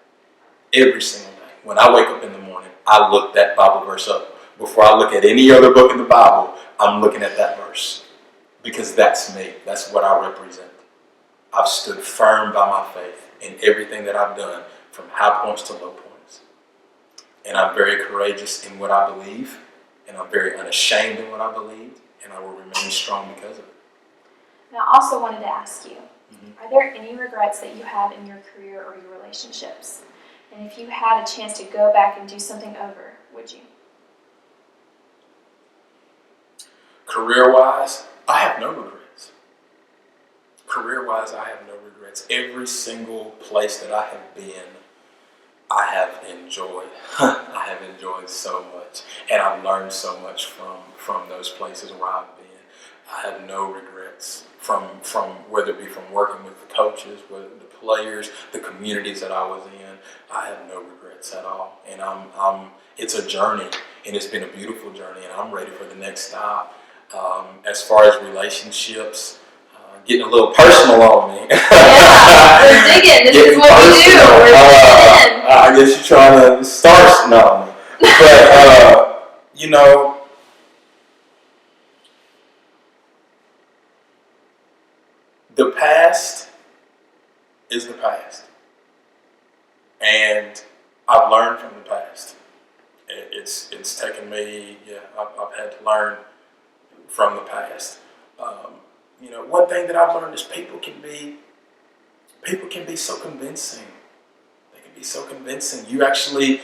Every single day. When I wake up in the morning, I look that Bible verse up. Before I look at any other book in the Bible, I'm looking at that verse. Because that's me. That's what I represent. I've stood firm by my faith in everything that I've done, from high points to low points. And I'm very courageous in what I believe, and I'm very unashamed in what I believe, and I will remain strong because of it. Now, I also wanted to ask you, are there any regrets that you have in your career or your relationships? And if you had a chance to go back and do something over, would you? Career-wise, I have no regrets. Career-wise, I have no regrets. Every single place that I have been, I have enjoyed. I have enjoyed so much, and I've learned so much from those places where I've been. I have no regrets from whether it be from working with the coaches, whether the players, the communities that I was in. I have no regrets at all, and it's a journey, and it's been a beautiful journey, and I'm ready for the next stop. As far as relationships, getting a little personal on me. Yeah, we're digging. This is what we do. We're digging in. I guess you're trying to start no. But, the past is the past. And I've learned from the past. It's taken me, I've had to learn from the past. One thing that I've learned is people can be so convincing. They can be so convincing. You actually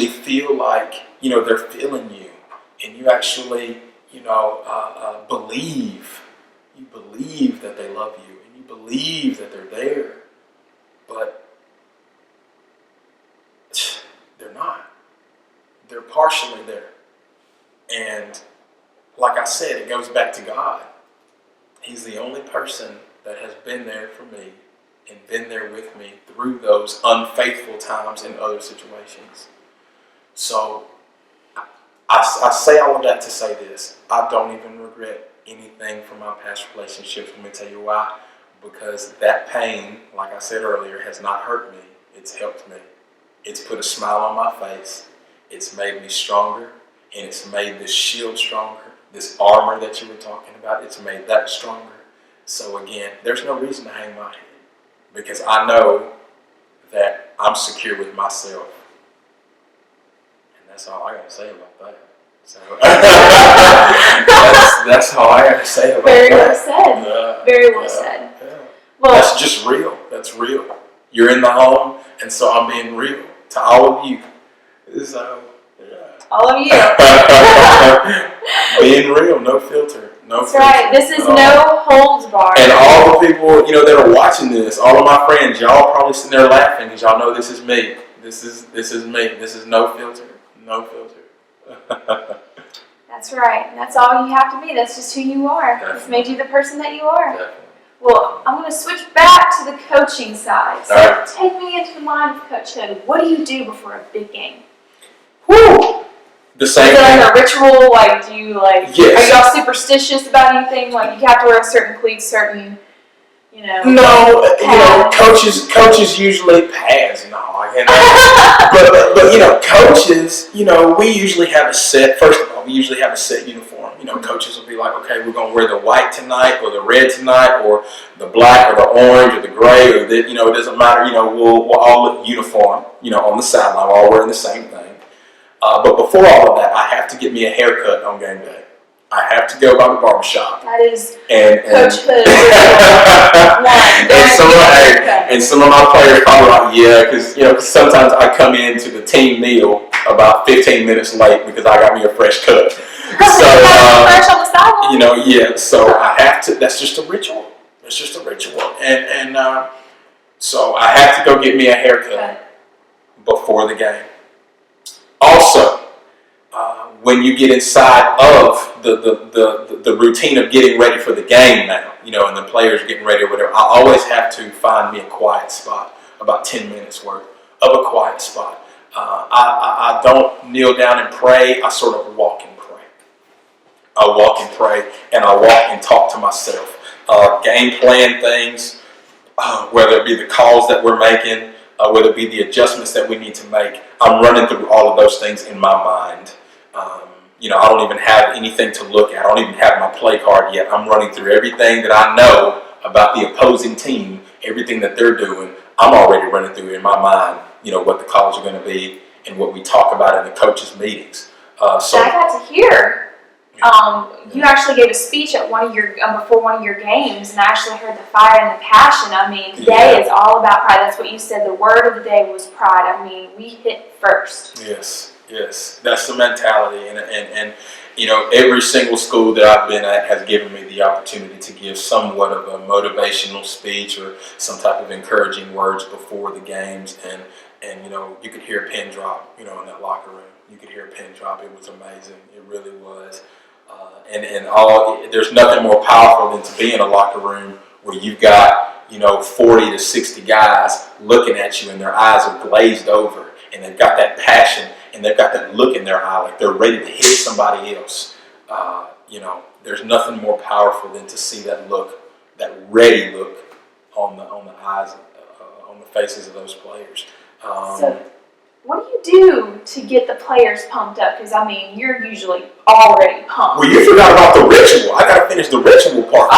feel like, they're feeling you, and you actually, believe. You believe that they love you, and you believe that they're there, but they're not. They're partially there. And like I said, it goes back to God. He's the only person that has been there for me and been there with me through those unfaithful times in other situations. So I say all of that to say this. I don't even regret anything from my past relationships. Let me tell you why. Because that pain, like I said earlier, has not hurt me. It's helped me. It's put a smile on my face. It's made me stronger, and it's made this shield stronger. This armor that you were talking about, it's made that stronger. So again, there's no reason to hang my head, because I know that I'm secure with myself. And that's all I got to say about that. So that's all I got to say about Very that. well said. Very well said. Yeah. Well, that's just real. That's real. You're in the home, and so I'm being real to all of you. So, all of you. Being real, no filter, no That's filter. right. This is no holds barred. And all the people, that are watching this, all of my friends, y'all probably sitting there laughing because y'all know this is me. This is me. This is no filter, no filter. That's right. And that's all you have to be. That's just who you are. Definitely. It's made you the person that you are. Definitely. Well, I'm going to switch back to the coaching side. So All right. Take me into the mind of Coach Hood. What do you do before a big game? Woo! The same Is it thing. like a ritual? Like, do you Yes. Are y'all superstitious about anything? Like, you have to wear certain cleats, certain, No, coaches usually pads. No, but coaches, we usually have a set. First of all, we usually have a set uniform. Coaches will be like, okay, we're gonna wear the white tonight, or the red tonight, or the black, or the orange, or the gray, or the, it doesn't matter. We'll all look uniform. On the sideline, we're all wearing the same thing. But before all of that, I have to get me a haircut on game day. I have to go by the barbershop. That is Coach Hood. and some of my players probably like, yeah, because sometimes I come into the team meal about 15 minutes late because I got me a fresh cut. So fresh on the sideline. Yeah. So I have to. That's just a ritual. It's just a ritual, and so I have to go get me a haircut before the game. Also, when you get inside of the routine of getting ready for the game now, and the players getting ready or whatever, I always have to find me a quiet spot, about 10 minutes worth of a quiet spot. I don't kneel down and pray. I sort of walk and pray. I walk and pray, and I walk and talk to myself. Game plan things, whether it be the calls that we're making, whether it be the adjustments that we need to make. I'm running through all of those things in my mind. I don't even have anything to look at. I don't even have my play card yet. I'm running through everything that I know about the opposing team, everything that they're doing. I'm already running through in my mind, what the calls are going to be and what we talk about in the coaches' meetings. So I got to hear. You actually gave a speech at one of your before one of your games, and I actually heard the fire and the passion. I mean, today is all about pride. That's what you said. The word of the day was pride. I mean, we hit first. Yes, that's the mentality, and every single school that I've been at has given me the opportunity to give somewhat of a motivational speech or some type of encouraging words before the games, and you could hear a pin drop, in that locker room. You could hear a pin drop. It was amazing. It really was. There's nothing more powerful than to be in a locker room where you've got 40 to 60 guys looking at you, and their eyes are glazed over, and they've got that passion, and they've got that look in their eye, like they're ready to hit somebody else. There's nothing more powerful than to see that look, that ready look on the eyes, on the faces of those players. So, what do you do to get the players pumped up? Because, I mean, you're usually already pumped. Well, you forgot about the ritual. I got to finish the ritual part. Oh,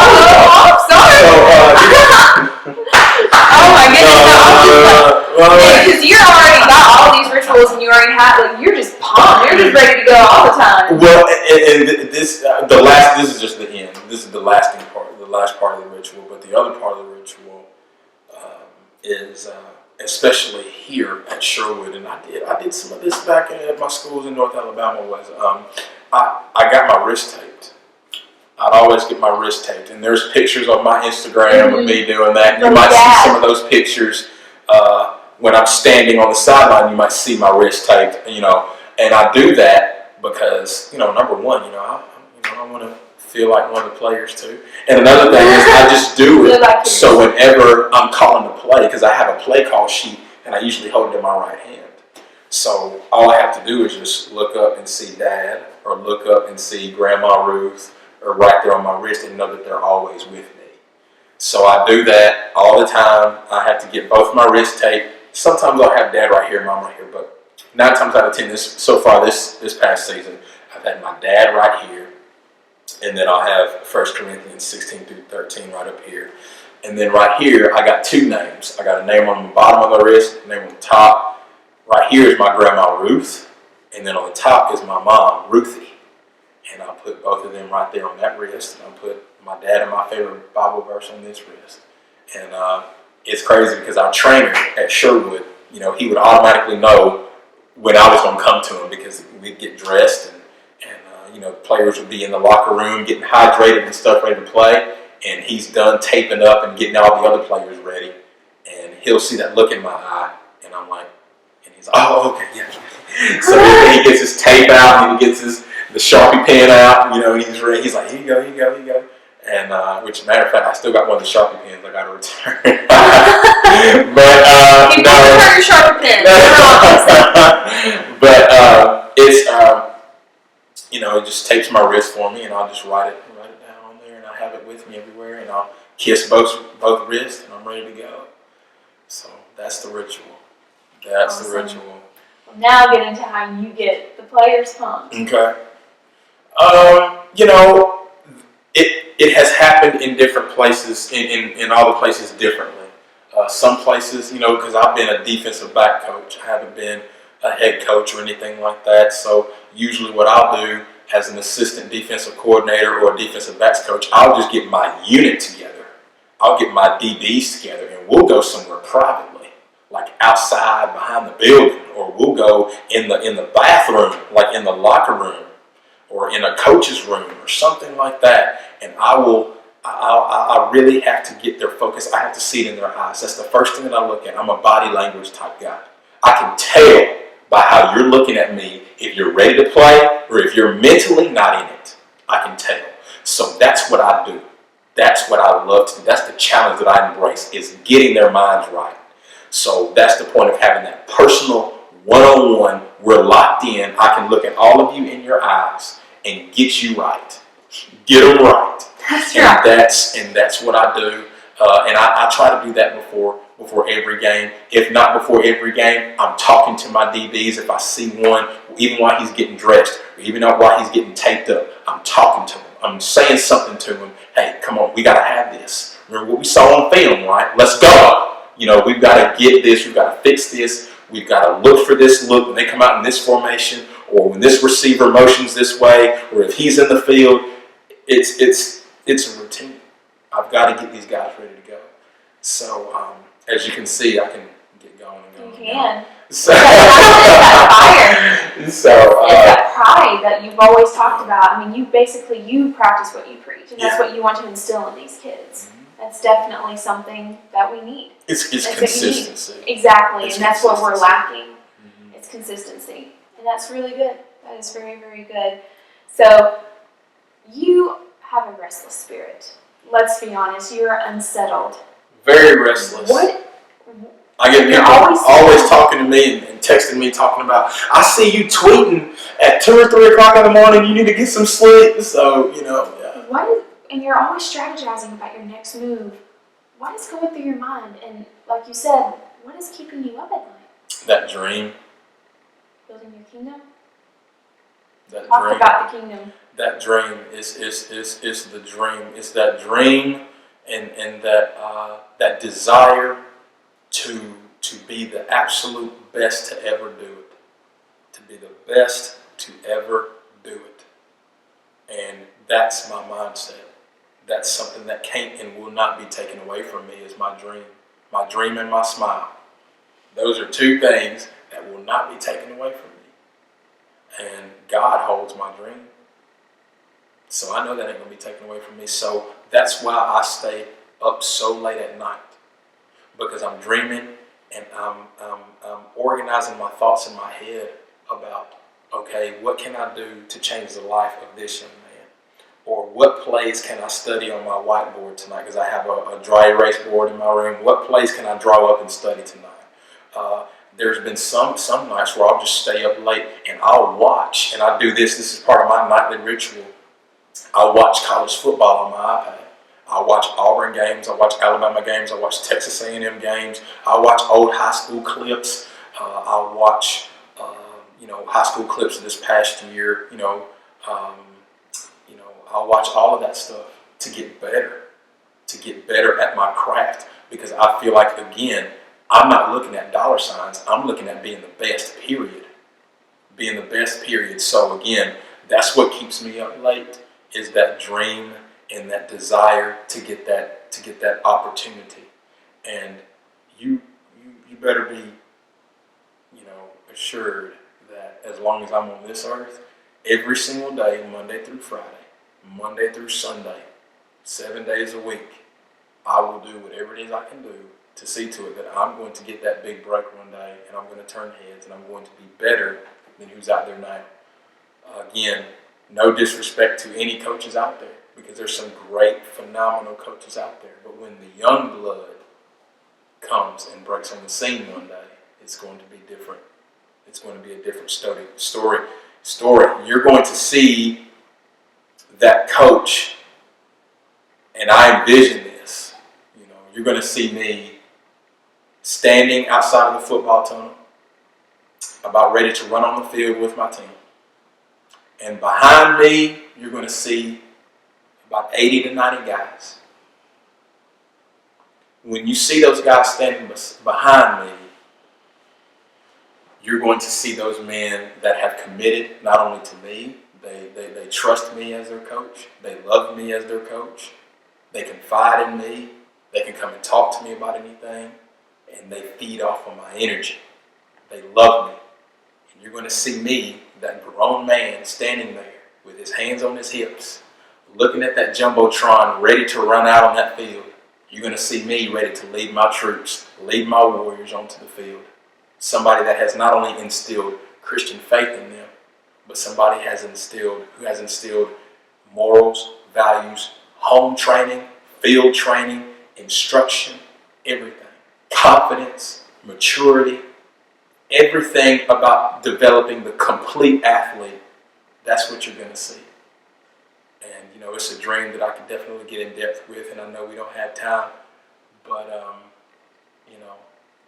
I'm sorry. Oh, my goodness. Because you already got all these rituals and you already have, you're just pumped. You're just ready to go all the time. Well, and this is just the end. This is the last part of the ritual. But the other part of the ritual is... especially here at Sherwood, and I did some of this back at my schools in North Alabama. Was I got my wrist taped. I'd always get my wrist taped, and there's pictures on my Instagram of me doing that. You might see some of those pictures when I'm standing on the sideline. You might see my wrist taped, and I do that because number one, I want to feel like one of the players too. And another thing is I just do it so whenever I'm calling the play, because I have a play call sheet and I usually hold it in my right hand. So all I have to do is just look up and see Dad, or look up and see Grandma Ruth, or right there on my wrist, and know that they're always with me. So I do that all the time. I have to get both my wrists taped. Sometimes I'll have Dad right here, Mom right here, but 9 times out of 10 this past season, I've had my dad right here. And then I'll have 1 Corinthians 16 through 13 right up here. And then right here, I got 2 names. I got a name on the bottom of my wrist, a name on the top. Right here is my Grandma Ruth. And then on the top is my mom, Ruthie. And I'll put both of them right there on that wrist. And I'll put my dad and my favorite Bible verse on this wrist. And it's crazy because our trainer at Sherwood, he would automatically know when I was going to come to him, because we'd get dressed and players would be in the locker room getting hydrated and stuff, ready to play, and he's done taping up and getting all the other players ready, and he'll see that look in my eye, and I'm like, and he's like, oh, okay, yeah. So then he gets his tape out, and he gets the Sharpie pen out, he's ready. He's like, here you go. And which, matter of fact, I still got one of the Sharpie pens I got to return. But you don't return your Sharpie pen. But it's it just tapes my wrist for me, and I'll just write it down on there, and I have it with me everywhere, and I'll kiss both wrists, and I'm ready to go. So that's the ritual. That's awesome. The ritual. Well, now get into how you get the players pumped. Okay. It has happened in different places, in all the places differently. Some places, because I've been a defensive back coach. I haven't been a head coach or anything like that. So usually what I'll do as an assistant defensive coordinator or a defensive backs coach, I'll just get my unit together. I'll get my DBs together, and we'll go somewhere privately, like outside behind the building, or we'll go in the bathroom, like in the locker room, or in a coach's room or something like that. And I really have to get their focus. I have to see it in their eyes. That's the first thing that I look at. I'm a body language type guy. I can tell by how you're looking at me, if you're ready to play or if you're mentally not in it. I can tell. So that's what I do. That's what I love to do. That's the challenge that I embrace, is getting their minds right. So that's the point of having that personal one-on-one. We're locked in. I can look at all of you in your eyes and get you right. Get them right. That's and right. that's what I do. And I try to do that before every game. If not before every game, I'm talking to my DBs. If I see one, even while he's getting dressed, or even while he's getting taped up, I'm talking to him. I'm saying something to him. Hey, come on, we got to have this. Remember what we saw on film, right? Let's go. We've got to get this. We've got to fix this. We've got to look for this look when they come out in this formation, or when this receiver motions this way, or if he's in the field. It's a routine. I've got to get these guys ready to go. So as you can see, I can get going and going. You can. So, that fire. So it's that pride that you've always talked about. I mean, you practice what you preach, and that's what you want to instill in these kids. That's definitely something that we need. It's consistency. Exactly, and that's what we're lacking. It's consistency, and that's really good. That is very, very good. So you have a restless spirit. Let's be honest, you're unsettled. Very restless. What? I get people always talking to me and texting me talking about, I see you tweeting at 2 or 3 o'clock in the morning, you need to get some sleep. So, yeah. And you're always strategizing about your next move. What is going through your mind? And like you said, what is keeping you up at night? That dream. Building your kingdom? Talk about the kingdom. That dream is the dream. It's that dream and that desire to be the absolute best to ever do it. To be the best to ever do it. And that's my mindset. That's something that can't and will not be taken away from me, is my dream. My dream and my smile. Those are 2 things that will not be taken away from me. And God holds my dream. So I know that ain't going to be taken away from me. So that's why I stay up so late at night. Because I'm dreaming and I'm organizing my thoughts in my head about, okay, what can I do to change the life of this young man? Or what plays can I study on my whiteboard tonight? Because I have a dry erase board in my room. What plays can I draw up and study tonight? There's been some nights where I'll just stay up late and I'll watch, and I do this is part of my nightly ritual. I watch college football on my iPad. I watch Auburn games, I watch Alabama games, I watch Texas A&M games, I watch old high school clips, I watch high school clips of this past year, I watch all of that stuff to get better at my craft, because I feel like, again, I'm not looking at dollar signs, I'm looking at being the best, period. Being the best, period. So again, that's what keeps me up late, is that dream and that desire to get that opportunity. And you better be, assured that as long as I'm on this earth, every single day, Monday through Friday, Monday through Sunday, 7 days a week, I will do whatever it is I can do to see to it that I'm going to get that big break one day, and I'm going to turn heads, and I'm going to be better than who's out there now. Again, no disrespect to any coaches out there, because there's some great, phenomenal coaches out there. But when the young blood comes and breaks on the scene one day, it's going to be different. It's going to be a different story. You're going to see that coach, and I envision this. You're going to see me standing outside of the football tunnel, about ready to run on the field with my team. And behind me, you're going to see about 80 to 90 guys. When you see those guys standing behind me, you're going to see those men that have committed not only to me, they trust me as their coach, they love me as their coach, they confide in me, they can come and talk to me about anything, and they feed off of my energy. They love me. And you're going to see me, that grown man, standing there with his hands on his hips, looking at that jumbotron, ready to run out on that field. You're going to see me ready to lead my troops, lead my warriors onto the field. somebody that has not only instilled Christian faith in them, but somebody who has instilled morals, values, home training, field training, instruction, everything. Confidence, maturity, everything about developing the complete athlete. That's what you're going to see. And, it's a dream that I could definitely get in depth with, and I know we don't have time, but,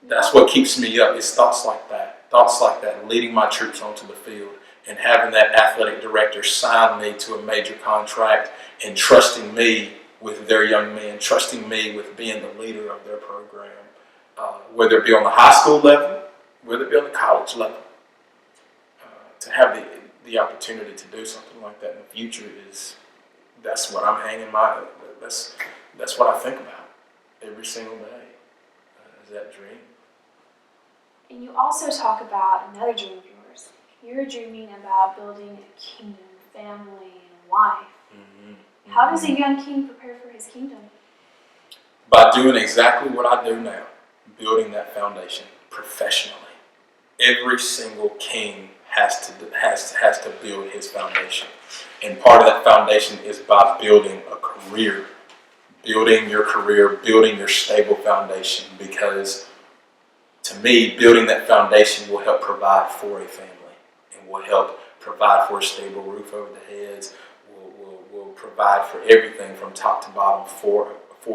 that's what keeps me up, is thoughts like that, leading my troops onto the field and having that athletic director sign me to a major contract and trusting me with their young men, trusting me with being the leader of their program, whether it be on the high school level, whether it be on the college level. To have the opportunity to do something like that in the future that's what I'm hanging that's what I think about every single day, is that dream. And you also talk about another dream of yours. You're dreaming about building a kingdom, family, and life. Mm-hmm. How does a young king prepare for his kingdom? By doing exactly what I do now, building that foundation professionally. Every single king has to build his foundation. And part of that foundation is by building a career. Building your career, building your stable foundation, because to me, building that foundation will help provide for a family and will help provide for a stable roof over the heads, will provide for everything from top to bottom for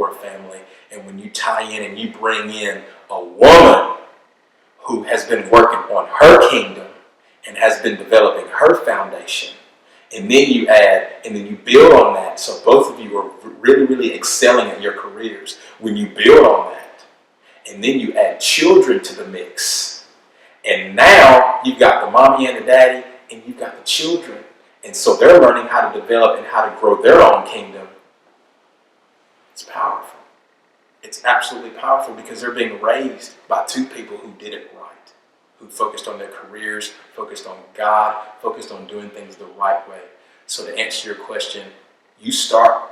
a family. And when you tie in and you bring in a woman who has been working on her kingdom and has been developing her foundation, and then you add, and then you build on that, so both of you are really, really excelling at your careers. When you build on that, and then you add children to the mix, and now you've got the mommy and the daddy, and you've got the children, and so they're learning how to develop and how to grow their own kingdom. It's powerful. It's absolutely powerful, because they're being raised by two people who did it right, who focused on their careers, focused on God, focused on doing things the right way. So to answer your question, you start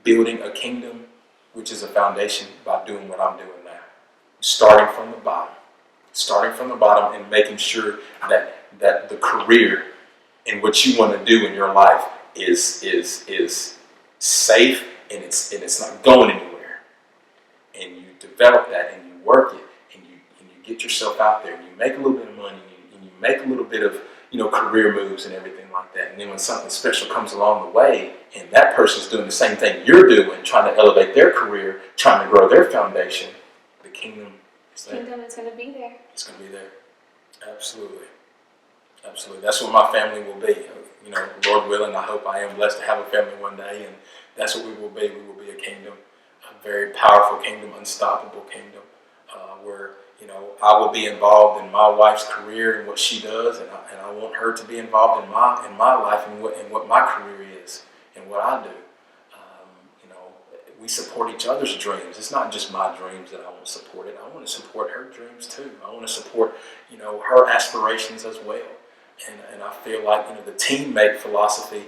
building a kingdom, which is a foundation, by doing what I'm doing now. Starting from the bottom and making sure that the career and what you want to do in your life is safe and it's not going anywhere. And you develop that and you work it and you get yourself out there and you make a little bit of money and you make a little bit of career moves and everything like that. And then when something special comes along the way and that person's doing the same thing you're doing, trying to elevate their career, trying to grow their foundation, the kingdom is there. Kingdom is going to be there. It's going to be there. Absolutely. Absolutely. That's what my family will be. Lord willing, I hope I am blessed to have a family one day, and that's what we will be. We will be a kingdom, a very powerful kingdom, unstoppable kingdom, where I will be involved in my wife's career and what she does, and I want her to be involved in my life and what my career is and what I do. We support each other's dreams. It's not just my dreams that I want to support it. I want to support her dreams too. I want to support her aspirations as well. And I feel like the teammate philosophy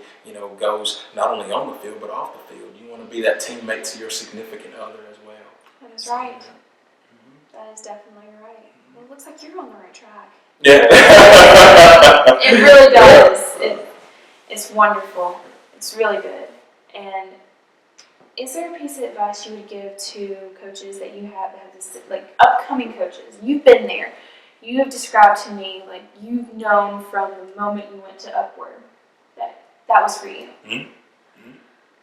goes not only on the field but off the field. You want to be that teammate to your significant other as well. That is right. That is definitely right. Well, it looks like you're on the right track. Yeah. It really does. It's wonderful. It's really good. And is there a piece of advice you would give to coaches that you have this, like upcoming coaches? You've been there. You have described to me, like, you've known from the moment you went to Upward that was for you. Mm-hmm. Mm-hmm.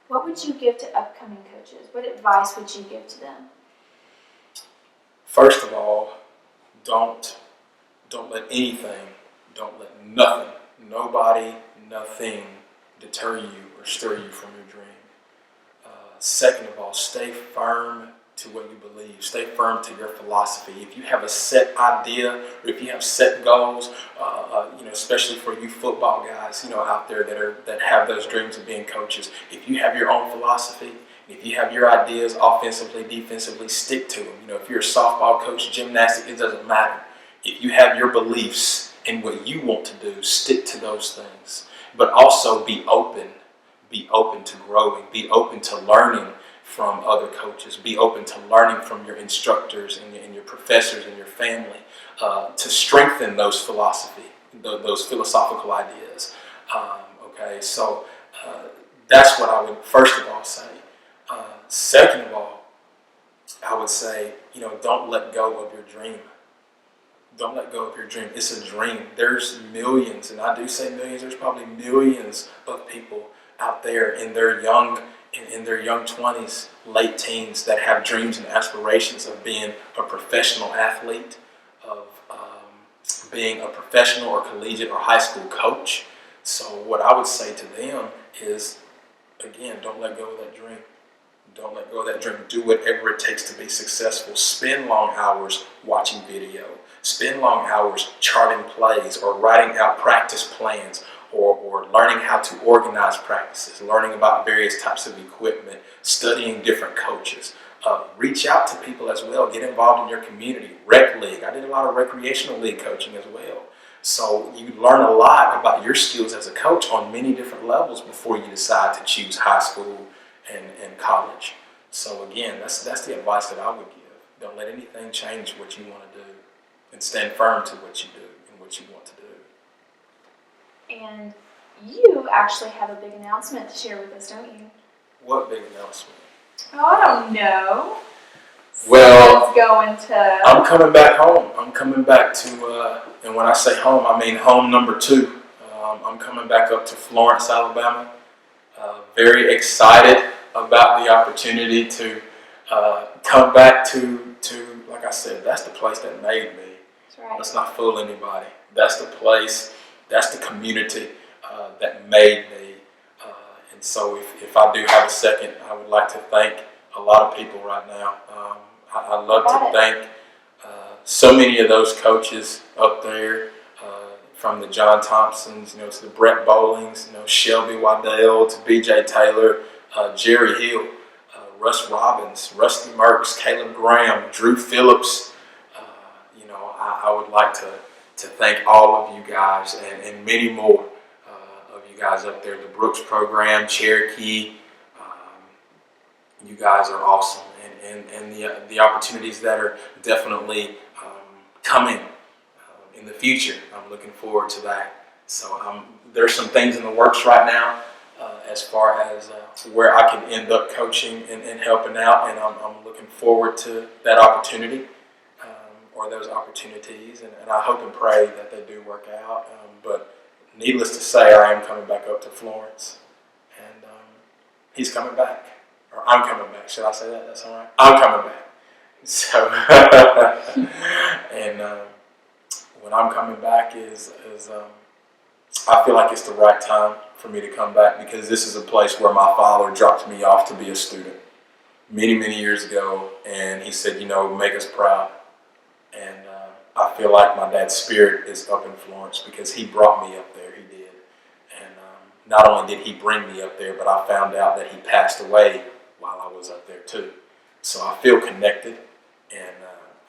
What would you give to upcoming coaches? What advice would you give to them? First of all, don't let anything, don't let nothing, nobody, nothing deter you or stir you from your dream. Second of all, stay firm to what you believe. Stay firm to your philosophy. If you have a set idea, or if you have set goals, especially for you football guys, out there that have those dreams of being coaches. If you have your own philosophy, if you have your ideas offensively, defensively, stick to them. If you're a softball coach, gymnastics, it doesn't matter. If you have your beliefs and what you want to do, stick to those things. But also be open. Be open to growing. Be open to learning from other coaches. Be open to learning from your instructors and your professors and your family. to strengthen those philosophical ideas. Okay, so that's what I would first of all say. Second of all, I would say, don't let go of your dream. Don't let go of your dream. It's a dream. There's millions, and I do say millions, there's probably millions of people out there in their young 20s, late teens, that have dreams and aspirations of being a professional athlete, of being a professional or collegiate or high school coach. So what I would say to them is, again, don't let go of that dream. Don't let go of that dream. Do whatever it takes to be successful. Spend long hours watching video. Spend long hours charting plays or writing out practice plans, or learning how to organize practices, learning about various types of equipment, studying different coaches. Reach out to people as well. Get involved in your community. Rec league. I did a lot of recreational league coaching as well. So you learn a lot about your skills as a coach on many different levels before you decide to choose high school and college. So again, that's the advice that I would give. Don't let anything change what you want to do, and stand firm to what you do and what you want to do. And you actually have a big announcement to share with us, don't you? What big announcement? Oh, I don't know. Well, Someone's going to... I'm coming back home. I'm coming back to, and when I say home, I mean home number 2. I'm coming back up to Florence, Alabama. Very excited about the opportunity to come back to, like I said, that's the place that made me. That's right. Let's not fool anybody. That's the place, that's the community that made me. And so if I do have a second, I would like to thank a lot of people right now. I'd love to thank so many of those coaches up there, from the John Thompsons, to the Brett Bowlings, Shelby Waddell, to B.J. Taylor, Jerry Hill, Russ Robbins, Rusty Merckx, Caleb Graham, Drew Phillips. I would like to thank all of you guys and many more of you guys up there. The Brooks program, Cherokee, you guys are awesome. And the opportunities that are definitely coming in the future, I'm looking forward to that. So there's some things in the works right now as far as where I can end up coaching and helping out, and I'm looking forward to that opportunity or those opportunities, and I hope and pray that they do work out. But needless to say, I am coming back up to Florence, and he's coming back, or I'm coming back. Should I say that? That's all right. I'm coming back. So, and when I'm coming back is I feel like it's the right time for me to come back, because this is a place where my father dropped me off to be a student many, many years ago, and he said, make us proud. And I feel like my dad's spirit is up in Florence because he brought me up there. He did. And not only did he bring me up there, but I found out that he passed away while I was up there too. So I feel connected, and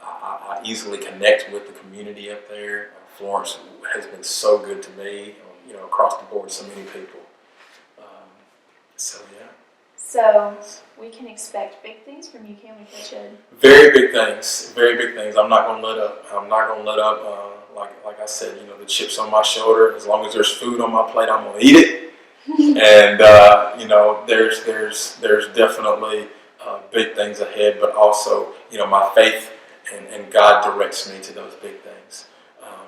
I easily connect with the community up there. Florence has been so good to me, across the board, so many people. So yeah. So we can expect big things from you, can we, Coach Hood? Very big things. Very big things. I'm not going to let up. I'm not going to let up. Like I said, the chips on my shoulder. As long as there's food on my plate, I'm going to eat it. And there's definitely big things ahead. But also, my faith and God directs me to those big things.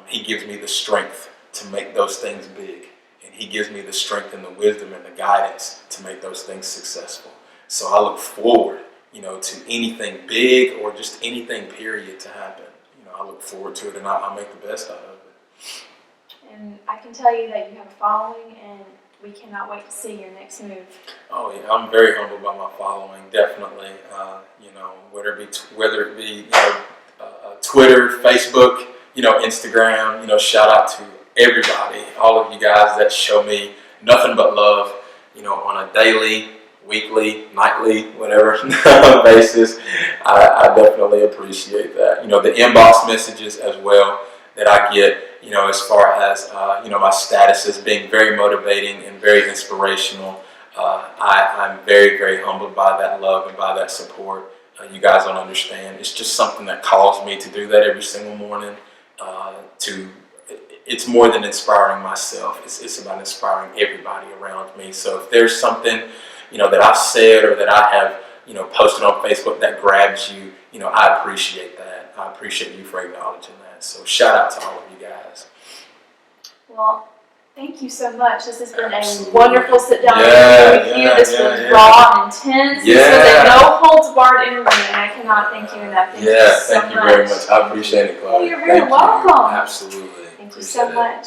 He gives me the strength to make those things big. And He gives me the strength and the wisdom and the guidance to make those things successful. So I look forward, to anything big or just anything period to happen. I look forward to it, and I'll make the best out of it. And I can tell you that you have a following, and we cannot wait to see your next move. Oh yeah, I'm very humbled by my following, definitely. Whether it be Twitter, Facebook, Instagram. Shout out to everybody, all of you guys that show me nothing but love, on a daily, weekly, nightly, whatever basis. I definitely appreciate that. The inbox messages as well that I get, as far as, my status as being very motivating and very inspirational. I'm very, very humbled by that love and by that support. You guys don't understand. It's just something that calls me to do that every single morning. it's more than inspiring myself. It's about inspiring everybody around me. So if there's something, that I've said or that I have, posted on Facebook that grabs you, I appreciate that. I appreciate you for acknowledging that. So shout out to all of you guys. Well, thank you so much. This has been Absolutely. a wonderful sit down Yeah, with you. yeah, This yeah, was yeah. raw and intense. This was Yeah. a no holds barred interview, and I cannot thank you enough. Thank you so Thank you much. very much. I appreciate it, Claudia. Well, you're very Thank welcome. You. Absolutely. Thank you Appreciate so it. much.